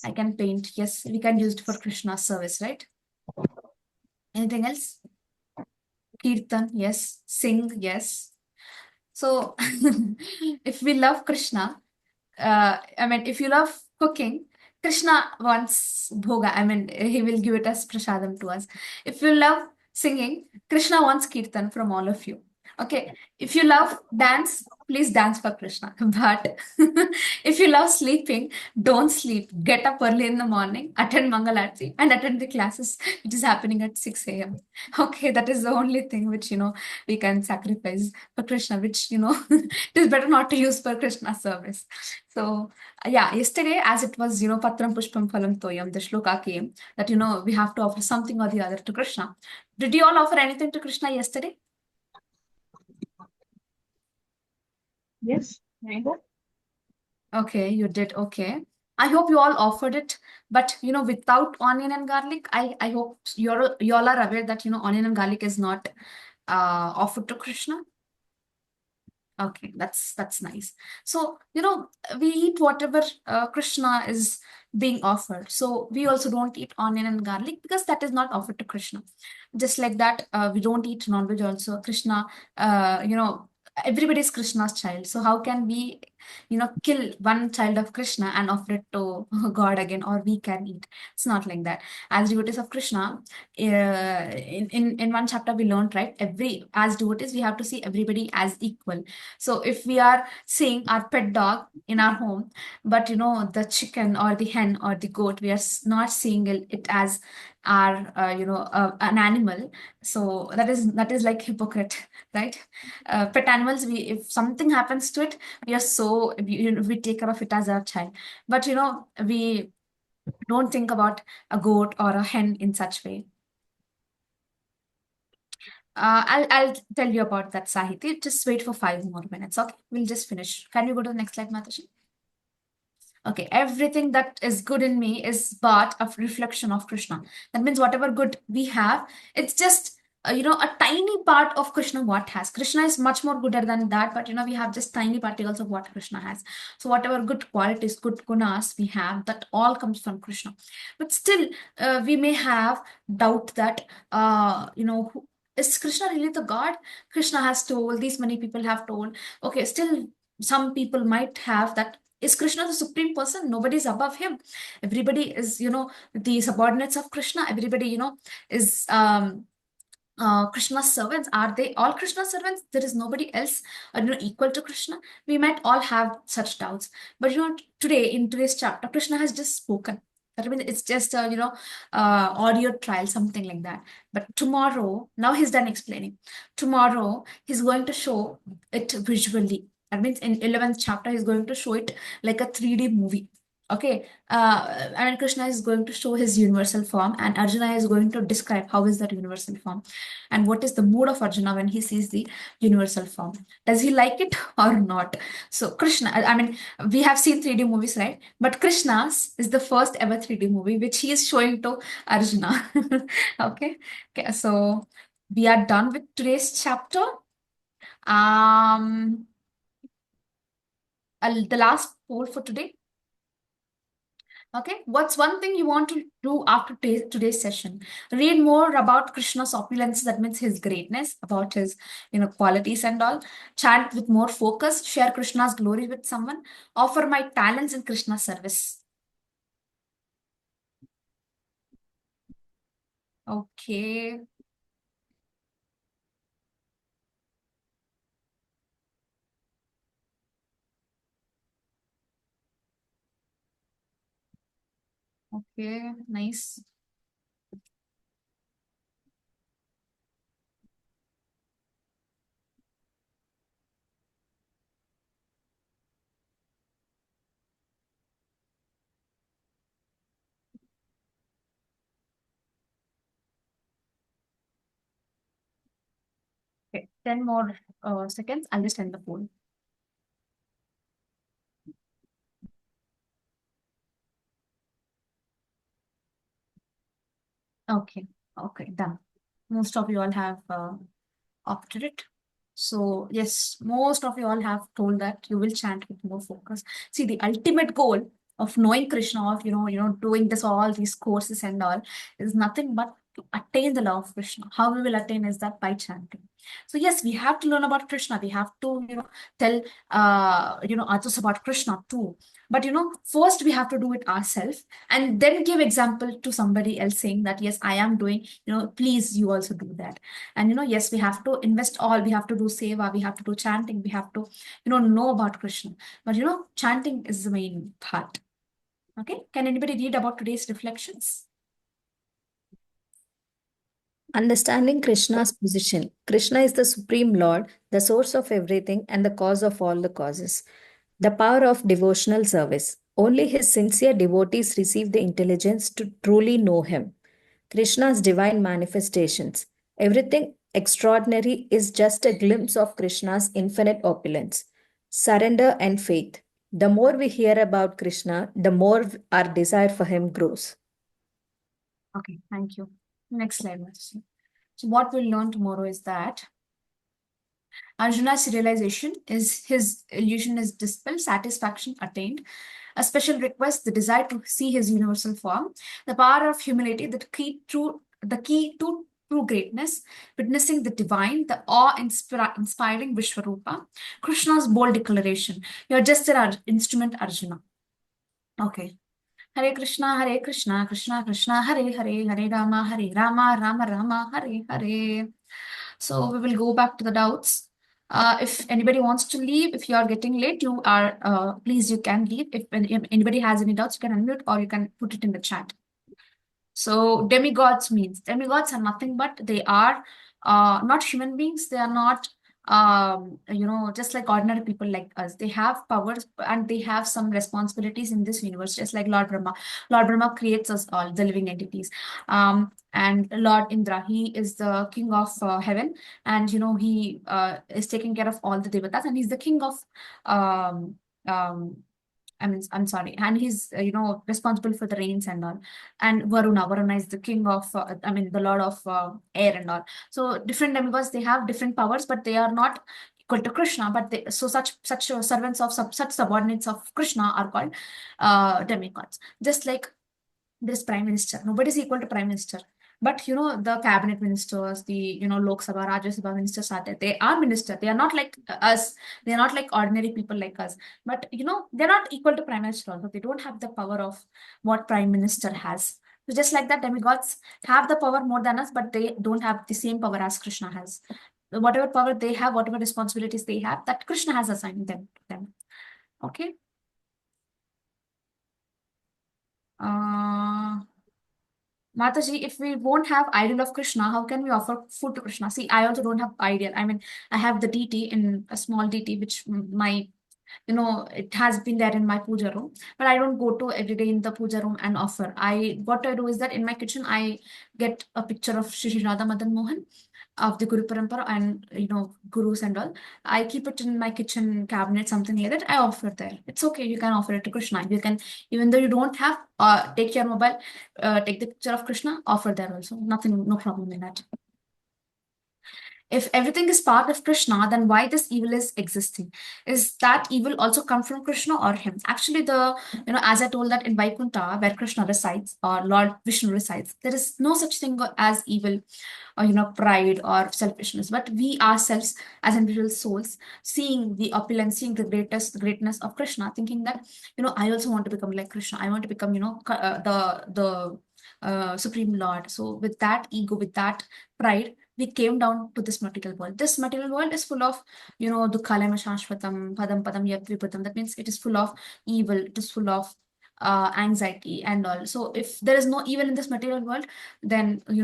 I can paint. Yes, we can use it for Krishna's service, right? Anything else? Kirtan, yes. Sing, yes. So, if we love Krishna, if you love cooking, Krishna wants bhoga. He will give it as prasadam to us. If you love singing, Krishna wants kirtan from all of you. Okay. If you love dance, please dance for Krishna. But if you love sleeping, don't sleep. Get up early in the morning, attend Mangalarti, and attend the classes which is happening at 6 a.m. Okay, that is the only thing which we can sacrifice for Krishna, which it is better not to use for Krishna service. So yeah, yesterday, as it was, Patram Pushpam Phalam Toyam, the shloka came that, we have to offer something or the other to Krishna. Did you all offer anything to Krishna yesterday? Yes, I hope. Okay, you did. Okay. I hope you all offered it, but without onion and garlic. I hope you all are aware that onion and garlic is not offered to Krishna. Okay, that's nice. So, we eat whatever Krishna is being offered. So we also don't eat onion and garlic because that is not offered to Krishna. Just like that, we don't eat non-veg also. Krishna, everybody is Krishna's child. So how can we, kill one child of Krishna and offer it to God again, or we can eat? It's not like that. As devotees of Krishna, in one chapter we learned, right? As devotees, we have to see everybody as equal. So if we are seeing our pet dog in our home, but the chicken or the hen or the goat, we are not seeing it as our an animal. So that is like hypocrite, right? Pet animals, if something happens to it, we are so we take care of it as our child, but we don't think about a goat or a hen in such way. I'll tell you about that, Sahiti. Just wait for 5 more minutes. Okay, we'll just finish. Can you go to the next slide, Mataji? Okay, everything that is good in me is but a reflection of Krishna. That means whatever good we have, it's just a tiny part of Krishna what has. Krishna is much more gooder than that, but we have just tiny particles of what Krishna has. So whatever good qualities, good gunas we have, that all comes from Krishna. But still, we may have doubt that is Krishna really the God? Krishna has told, these many people have told. Okay, still some people might have that, is Krishna the supreme person? Nobody is above him. Everybody is, the subordinates of Krishna. Everybody, is Krishna's servants. Are they all Krishna's servants? There is nobody else, equal to Krishna. We might all have such doubts. But today in today's chapter, Krishna has just spoken. That means it's just a audio trial, something like that. But tomorrow, now he's done explaining. Tomorrow he's going to show it visually. That means in 11th chapter, he's going to show it like a 3D movie. Okay, and Krishna is going to show his universal form, and Arjuna is going to describe how is that universal form, and what is the mood of Arjuna when he sees the universal form. Does he like it or not? So Krishna, I mean, we have seen 3D movies, right? But Krishna's is the first ever 3D movie which he is showing to Arjuna. Okay, okay. So we are done with today's chapter. The last poll for today. Okay, what's one thing you want to do after today's session? Read more about Krishna's opulence, that means his greatness, about his qualities and all. Chant with more focus, share Krishna's glory with someone, offer my talents in Krishna's service. Okay. Okay, nice. Okay, 10 more seconds. I'll just end the poll. Okay, okay, done. Most of you all have opted it. So yes, most of you all have told that you will chant with more focus. See, the ultimate goal of knowing Krishna, of doing this all these courses and all, is nothing but to attain the love of Krishna. How we will attain is that by chanting. So yes, we have to learn about Krishna. We have to tell others about Krishna too. But first we have to do it ourselves, and then give example to somebody else, saying that yes, I am doing. Please, you also do that. And yes, we have to invest all. We have to do seva. We have to do chanting. We have to know about Krishna. But chanting is the main part. Okay. Can anybody read about today's reflections? Understanding Krishna's position. Krishna is the Supreme Lord, the source of everything, and the cause of all the causes. The power of devotional service. Only his sincere devotees receive the intelligence to truly know him. Krishna's divine manifestations. Everything extraordinary is just a glimpse of Krishna's infinite opulence. Surrender and faith. The more we hear about Krishna, the more our desire for him grows. Okay, thank you. Next slide, Mataji. So what we'll learn tomorrow is that Arjuna's realization is his illusion is dispelled, satisfaction attained. A special request, the desire to see his universal form, the power of humility, the key to true greatness, witnessing the divine, the awe-inspiring Vishwarupa, Krishna's bold declaration, you're just an instrument, Arjuna. Okay. Hare Krishna, Krishna Krishna, Hare Hare, Hare Rama, Rama Rama, Hare Hare. So we will go back to the doubts. If anybody wants to leave, if you are getting late, you are please, you can leave. If anybody has any doubts, you can unmute or you can put it in the chat. So demigods are nothing but they are not human beings. They are not just like ordinary people like us. They have powers and they have some responsibilities in this universe, just like Lord Brahma. Lord Brahma creates us all, the living entities. And Lord Indra, he is the king of heaven, and he is taking care of all the devatas, and he's the king of um, um, I'm sorry, and he's responsible for the rains and all. And Varuna is the king of the lord of air and all. So different demigods, they have different powers, but they are not equal to Krishna. But such servants of such subordinates of Krishna are called demigods. Just like this prime minister, nobody's equal to prime minister. But the cabinet ministers, the Lok Sabha, Rajya Sabha ministers are there. They are minister. They are not like us. They are not like ordinary people like us. But they're not equal to prime minister also. They don't have the power of what prime minister has. So just like that, demigods have the power more than us, but they don't have the same power as Krishna has. Whatever power they have, whatever responsibilities they have, that Krishna has assigned them. Okay. Mataji, if we won't have idol of Krishna, how can we offer food to Krishna? See, I also don't have idol. I have the deity in a small deity, which it has been there in my puja room, but I don't go to every day in the puja room and offer. What I do is that in my kitchen, I get a picture of Shri Radha Madan Mohan of the Guru Parampara and gurus and all. I keep it in my kitchen cabinet, something like that. I offer there. It's okay. You can offer it to Krishna. You can, even though you don't have, take your mobile, take the picture of Krishna, offer there also. Nothing, no problem in that. If everything is part of Krishna, then why this evil is existing? Is that evil also come from Krishna or him? Actually, as I told that in Vaikuntha, where Krishna resides or Lord Vishnu resides, there is no such thing as evil or pride or selfishness. But we ourselves, as individual souls, seeing the opulence, seeing the greatness of Krishna, thinking that I also want to become like Krishna. I want to become the Supreme Lord. So with that ego, with that pride, we came down to this material world. This material world is full of, dukhalema shashvatam, padam padam yadvipatam. That means it is full of evil, it is full of anxiety and all. So if there is no evil in this material world, then we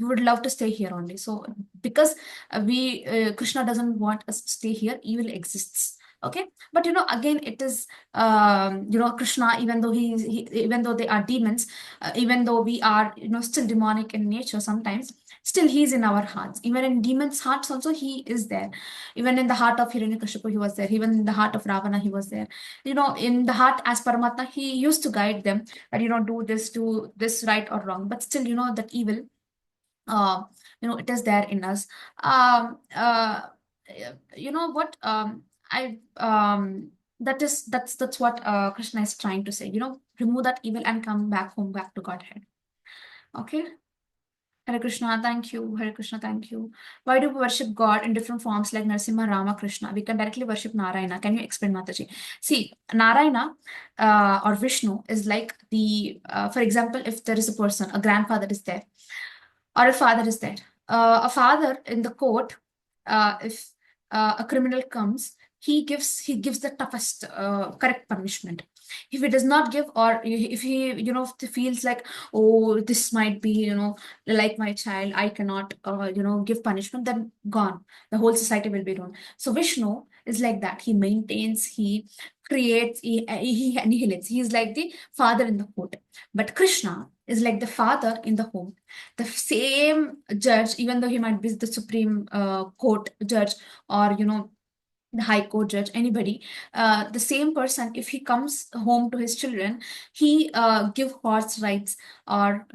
would love to stay here only. So because Krishna doesn't want us to stay here, evil exists. Okay, but again, it is Krishna, even though even though they are demons, even though we are still demonic in nature sometimes, still he is in our hearts. Even in demons' hearts also he is there. Even in the heart of Hiranyakashipu he was there. Even in the heart of Ravana he was there. In the heart as Paramatma, he used to guide them that do this right or wrong. But still, that evil, it is there in us. Um, uh, you know what? I that's what Krishna is trying to say. Remove that evil and come back home, back to Godhead. Okay. Hare Krishna, thank you. Hare Krishna, thank you. Why do we worship God in different forms like Narasimha, Rama, Krishna? We can directly worship Narayana. Can you explain, Mataji? See, Narayana or Vishnu is like for example, if there is a person, a grandfather is there, or a father is there. A father in the court, if a criminal comes, he gives the toughest correct punishment. If he does not give, or if he feels like, oh, this might be like my child, I cannot give punishment, then gone, the whole society will be ruined. So Vishnu is like that. He maintains, he creates, he annihilates. He is like the father in the court. But Krishna is like the father in the home. The same judge, even though he might be the Supreme Court judge, or the high court judge, anybody, the same person, if he comes home to his children, he give horse rights, or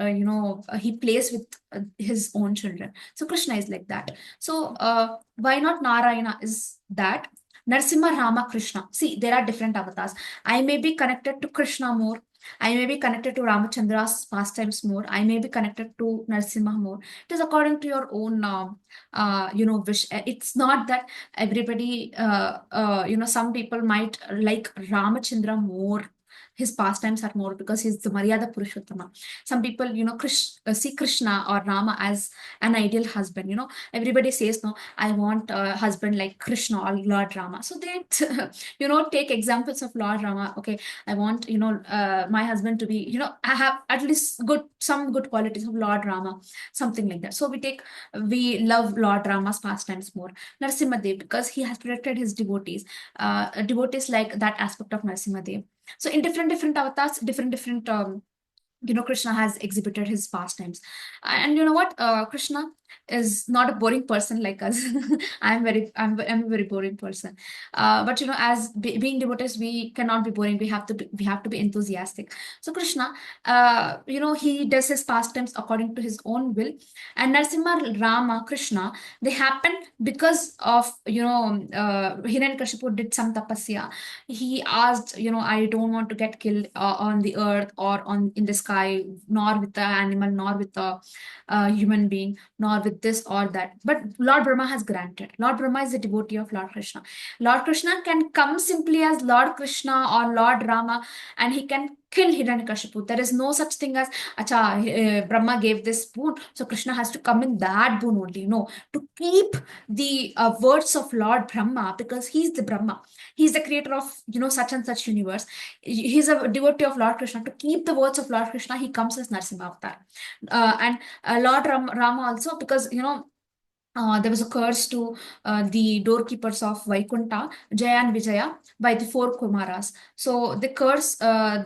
he plays with his own children. So Krishna is like that. So why not Narayana is that? Narsimha, Rama, Krishna. See, there are different avatars. I may be connected to Krishna more. I may be connected to Ramachandra's pastimes more. I may be connected to Narsimha more. It is according to your own, wish. It's not that everybody, some people might like Ramachandra more, his pastimes are more because he's the Maryada Purushottama. Some people, see Krishna or Rama as an ideal husband. Everybody says, no, I want a husband like Krishna or Lord Rama. So they, take examples of Lord Rama. Okay, I want, my husband to be, I have at least some good qualities of Lord Rama, something like that. So we love Lord Rama's pastimes more. Narasimhadev, because he has protected his devotees. Devotees like that aspect of Narasimhadev. So in different avatars, different Krishna has exhibited his pastimes. And you know what? Krishna is not a boring person like us. I'm a very boring person. But as being devotees, we cannot be boring. We have to be enthusiastic. So Krishna, he does his pastimes according to his own will. And Narasimha, Rama, Krishna, they happen because of, Hiranyakashipu did some tapasya. He asked, I don't want to get killed on the earth or in the sky, nor with the animal, nor with the human being, nor with this or that. But Lord Brahma has granted. Lord Brahma is a devotee of Lord Krishna. Lord Krishna can come simply as Lord Krishna or Lord Rama, and he can kill Hiranyakashipu. There is no such thing as, acha, Brahma gave this boon, so Krishna has to come in that boon only. No, to keep the words of Lord Brahma, because he's the Brahma. He's the creator of, such and such universe. He's a devotee of Lord Krishna. To keep the words of Lord Krishna, he comes as Narasimha Avatar. And Lord Rama also, because, there was a curse to the doorkeepers of Vaikunta, Jaya and Vijaya, by the four Kumaras. So the curse Jaya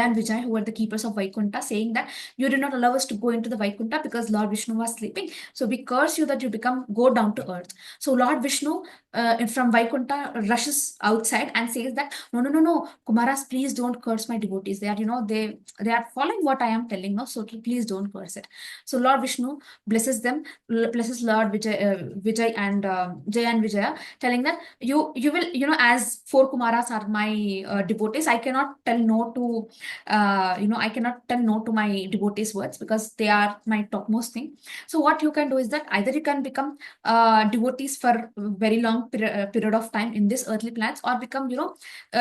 and Vijaya, who were the keepers of Vaikunta, saying that you did not allow us to go into the Vaikunta because Lord Vishnu was sleeping. So we curse you that you go down to earth. So Lord Vishnu from Vaikunta rushes outside and says that no, Kumaras, please don't curse my devotees. They are, they are following what I am telling, no, so please don't curse it. So Lord Vishnu blesses them, blesses Lord Vijay and Jaya and Vijaya, telling that you will, as four Kumaras are my devotees, I cannot tell no to I cannot tell no to my devotees' words because they are my topmost thing. So what you can do is that either you can become devotees for a very long period of time in this earthly planets, or become,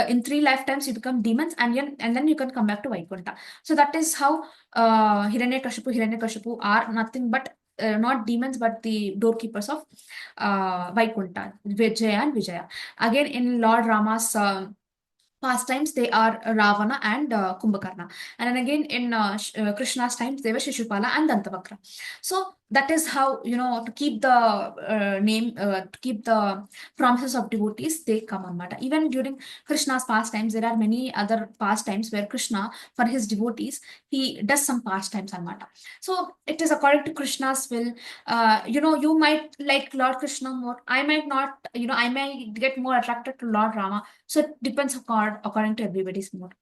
in 3 lifetimes you become demons, and then you can come back to Vaikuntha. So that is how Hiranyakashipu are nothing but not demons, but the doorkeepers of Vaikuntha, Vijaya and Vijaya. Again, in Lord Rama's pastimes, they are Ravana and Kumbhakarna. And then again, in Krishna's times, they were Shishupala and Dantavakra. So that is how, to keep the to keep the promises of devotees, they come on matter. Even during Krishna's pastimes, there are many other pastimes where Krishna, for his devotees, he does some pastimes on matter. So it is according to Krishna's will. You might like Lord Krishna more. I might not, I may get more attracted to Lord Rama. So it depends according to everybody's mood.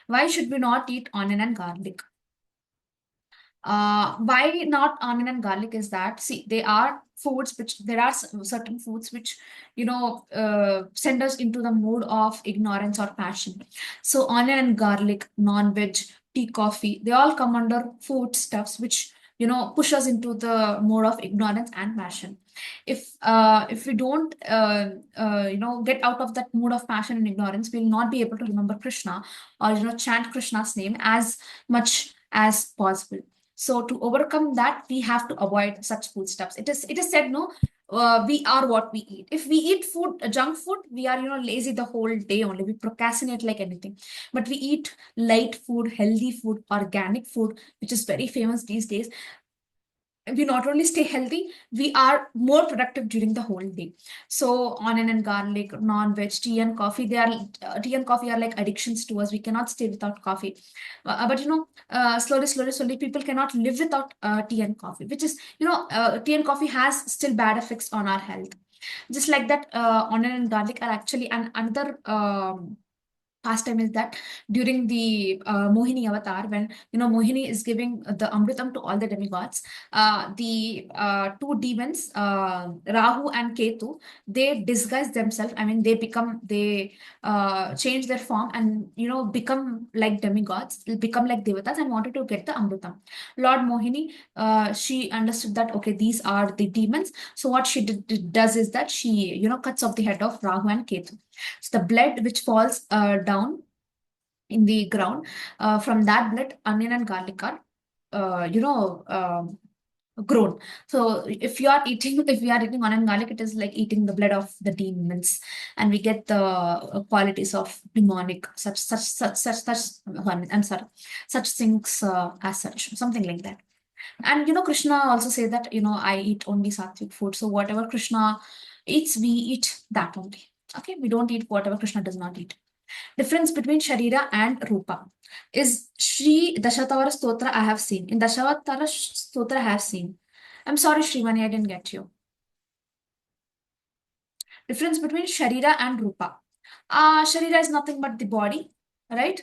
Why should we not eat onion and garlic? Why not onion and garlic is that, see, there are certain foods which, send us into the mood of ignorance or passion. So onion and garlic, non-veg, tea, coffee, they all come under food stuffs which, push us into the mode of ignorance and passion. If we don't get out of that mood of passion and ignorance, we'll not be able to remember Krishna or chant Krishna's name as much as possible. So to overcome that, we have to avoid such foodstuffs. It is said, no, we are what we eat. If we eat junk food, we are lazy the whole day only. We procrastinate like anything. But we eat light food, healthy food, organic food, which is very famous these days. We not only stay healthy, we are more productive during the whole day. So onion and garlic, non-veg, tea and coffee, tea and coffee are like addictions to us. We cannot stay without coffee. But slowly, people cannot live without tea and coffee, which is, tea and coffee has still bad effects on our health. Just like that, onion and garlic are actually another pastime is that during the Mohini avatar, when Mohini is giving the Amritam to all the demigods, the two demons, Rahu and Ketu, they disguise themselves. I mean, they change their form and become like demigods, become like devatas, and wanted to get the Amritam. Lord Mohini, she understood that okay, these are the demons. So what she does is that she cuts off the head of Rahu and Ketu. So the blood which falls down in the ground, from that blood, onion and garlic are, grown. So if you are eating, if we are eating onion and garlic, it is like eating the blood of the demons, and we get the qualities of demonic, I'm sorry, such things as such, something like that. And Krishna also say that, I eat only sattvic food. So whatever Krishna eats, we eat that only. Okay, we don't eat whatever Krishna does not eat. Difference between Sharira and Rupa is Shri Dashavatara Stotra I have seen. In Dashavatara Stotra I have seen. I'm sorry, Srimani, I didn't get you. Difference between Sharira and Rupa. Sharira is nothing but the body, right?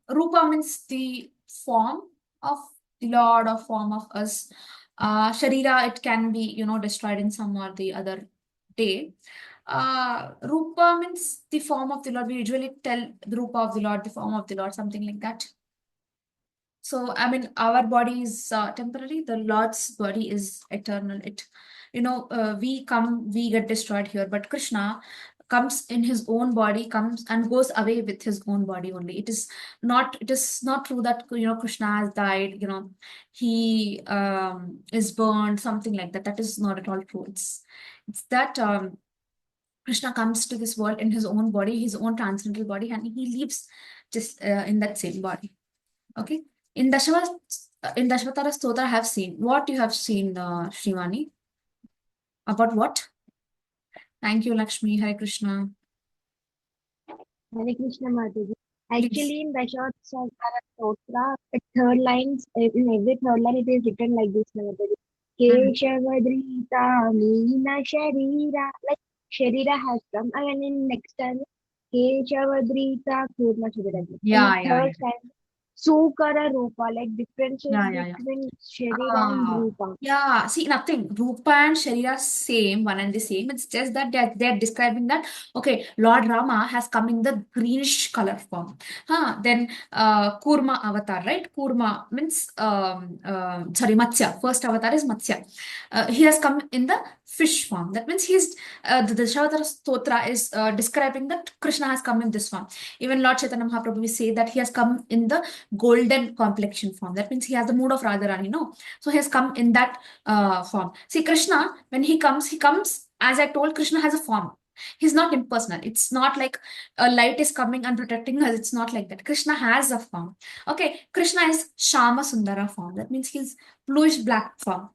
Rupa means the form of the Lord or form of us. Sharira, it can be, destroyed in some or the other day. Rupa means the form of the Lord. We usually tell the Rupa of the Lord, the form of the Lord, something like that. So, I mean, our body is temporary, the Lord's body is eternal. We come, we get destroyed here, but Krishna comes in his own body, comes and goes away with his own body only. It is not true that, Krishna has died, he is burned, something like that. That is not at all true. It's that Krishna comes to this world in his own body, his own transcendental body, and he lives just in that same body. Okay. In Dashvatara Stotra, I have seen. What you have seen, Shrivani? About what? Thank you, Lakshmi. Hare Krishna. Hare Krishna Mataji. Please. Actually, in Dashavatara Stotra, the third lines, in every third line, it is written like this, Mataji. Keshavadrita Meena Sharira. Like Sharira has come, and in next time, Keshavadrita Kurma Sharira. Yeah, In yeah, third yeah. time, Sukara Rupa, like differences Yeah. between Sharira and Rupa. Yeah, see, nothing. Rupa and Sharira same, one and the same. It's just that they're describing that, okay, Lord Rama has come in the greenish color form. Then Kurma avatar, right? Kurma means, sorry, Matsya. First avatar is Matsya. He has come in the fish form. That means the Dashavatara Stotra is describing that Krishna has come in this form. Even Lord Chaitanya Mahaprabhu, we say that he has come in the golden complexion form. That means he has the mood of Radharani, no? So he has come in that form. See, Krishna, when he comes, as I told, Krishna has a form. He's not impersonal. It's not like a light is coming and protecting us. It's not like that. Krishna has a form. Okay, Krishna is Shama Sundara form. That means he's bluish black form.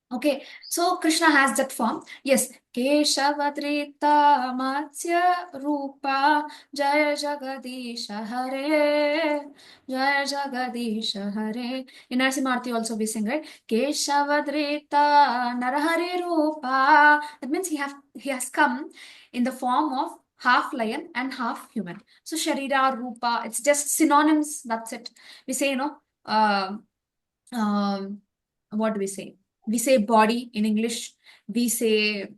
Okay, so Krishna has that form. Yes, Keshavadrita Matsya Rupa Jaya Jagadisha Hare Jaya Jagadisha Hare. In Narasimharti also we sing, right? Keshavadrita Narahari Rupa. That means he has come in the form of half lion and half human. So Sharira, Rupa, it's just synonyms. That's it. We say, what do we say? We say body in English. We say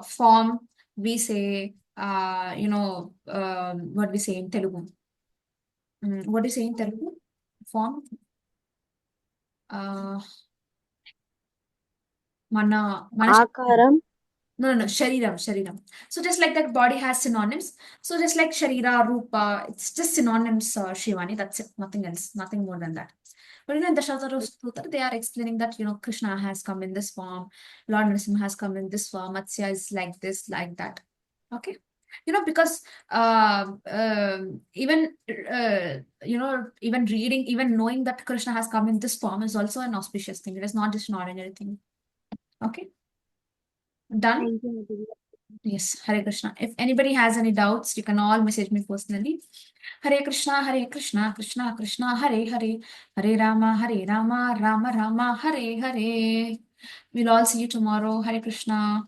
form. We say, what we say in Telugu. What do you say in Telugu? Form. Mana. Akaram. No, Shariram. So just like that, body has synonyms. So just like Sharira, Rupa, it's just synonyms, Shivani. That's it. Nothing else. Nothing more than that. But in the Dashavatara Sutra, they are explaining that, Krishna has come in this form, Lord Narasimha has come in this form, Matsya is like this, like that. Okay. Because even reading, even knowing that Krishna has come in this form is also an auspicious thing. It is not just an ordinary thing. Okay. Done? Thank you, Mataji. Yes, Hare Krishna. If anybody has any doubts, you can all message me personally. Hare Krishna, Krishna Krishna, Hare Hare, Hare Rama, Rama Rama, Hare Hare. We'll all see you tomorrow. Hare Krishna.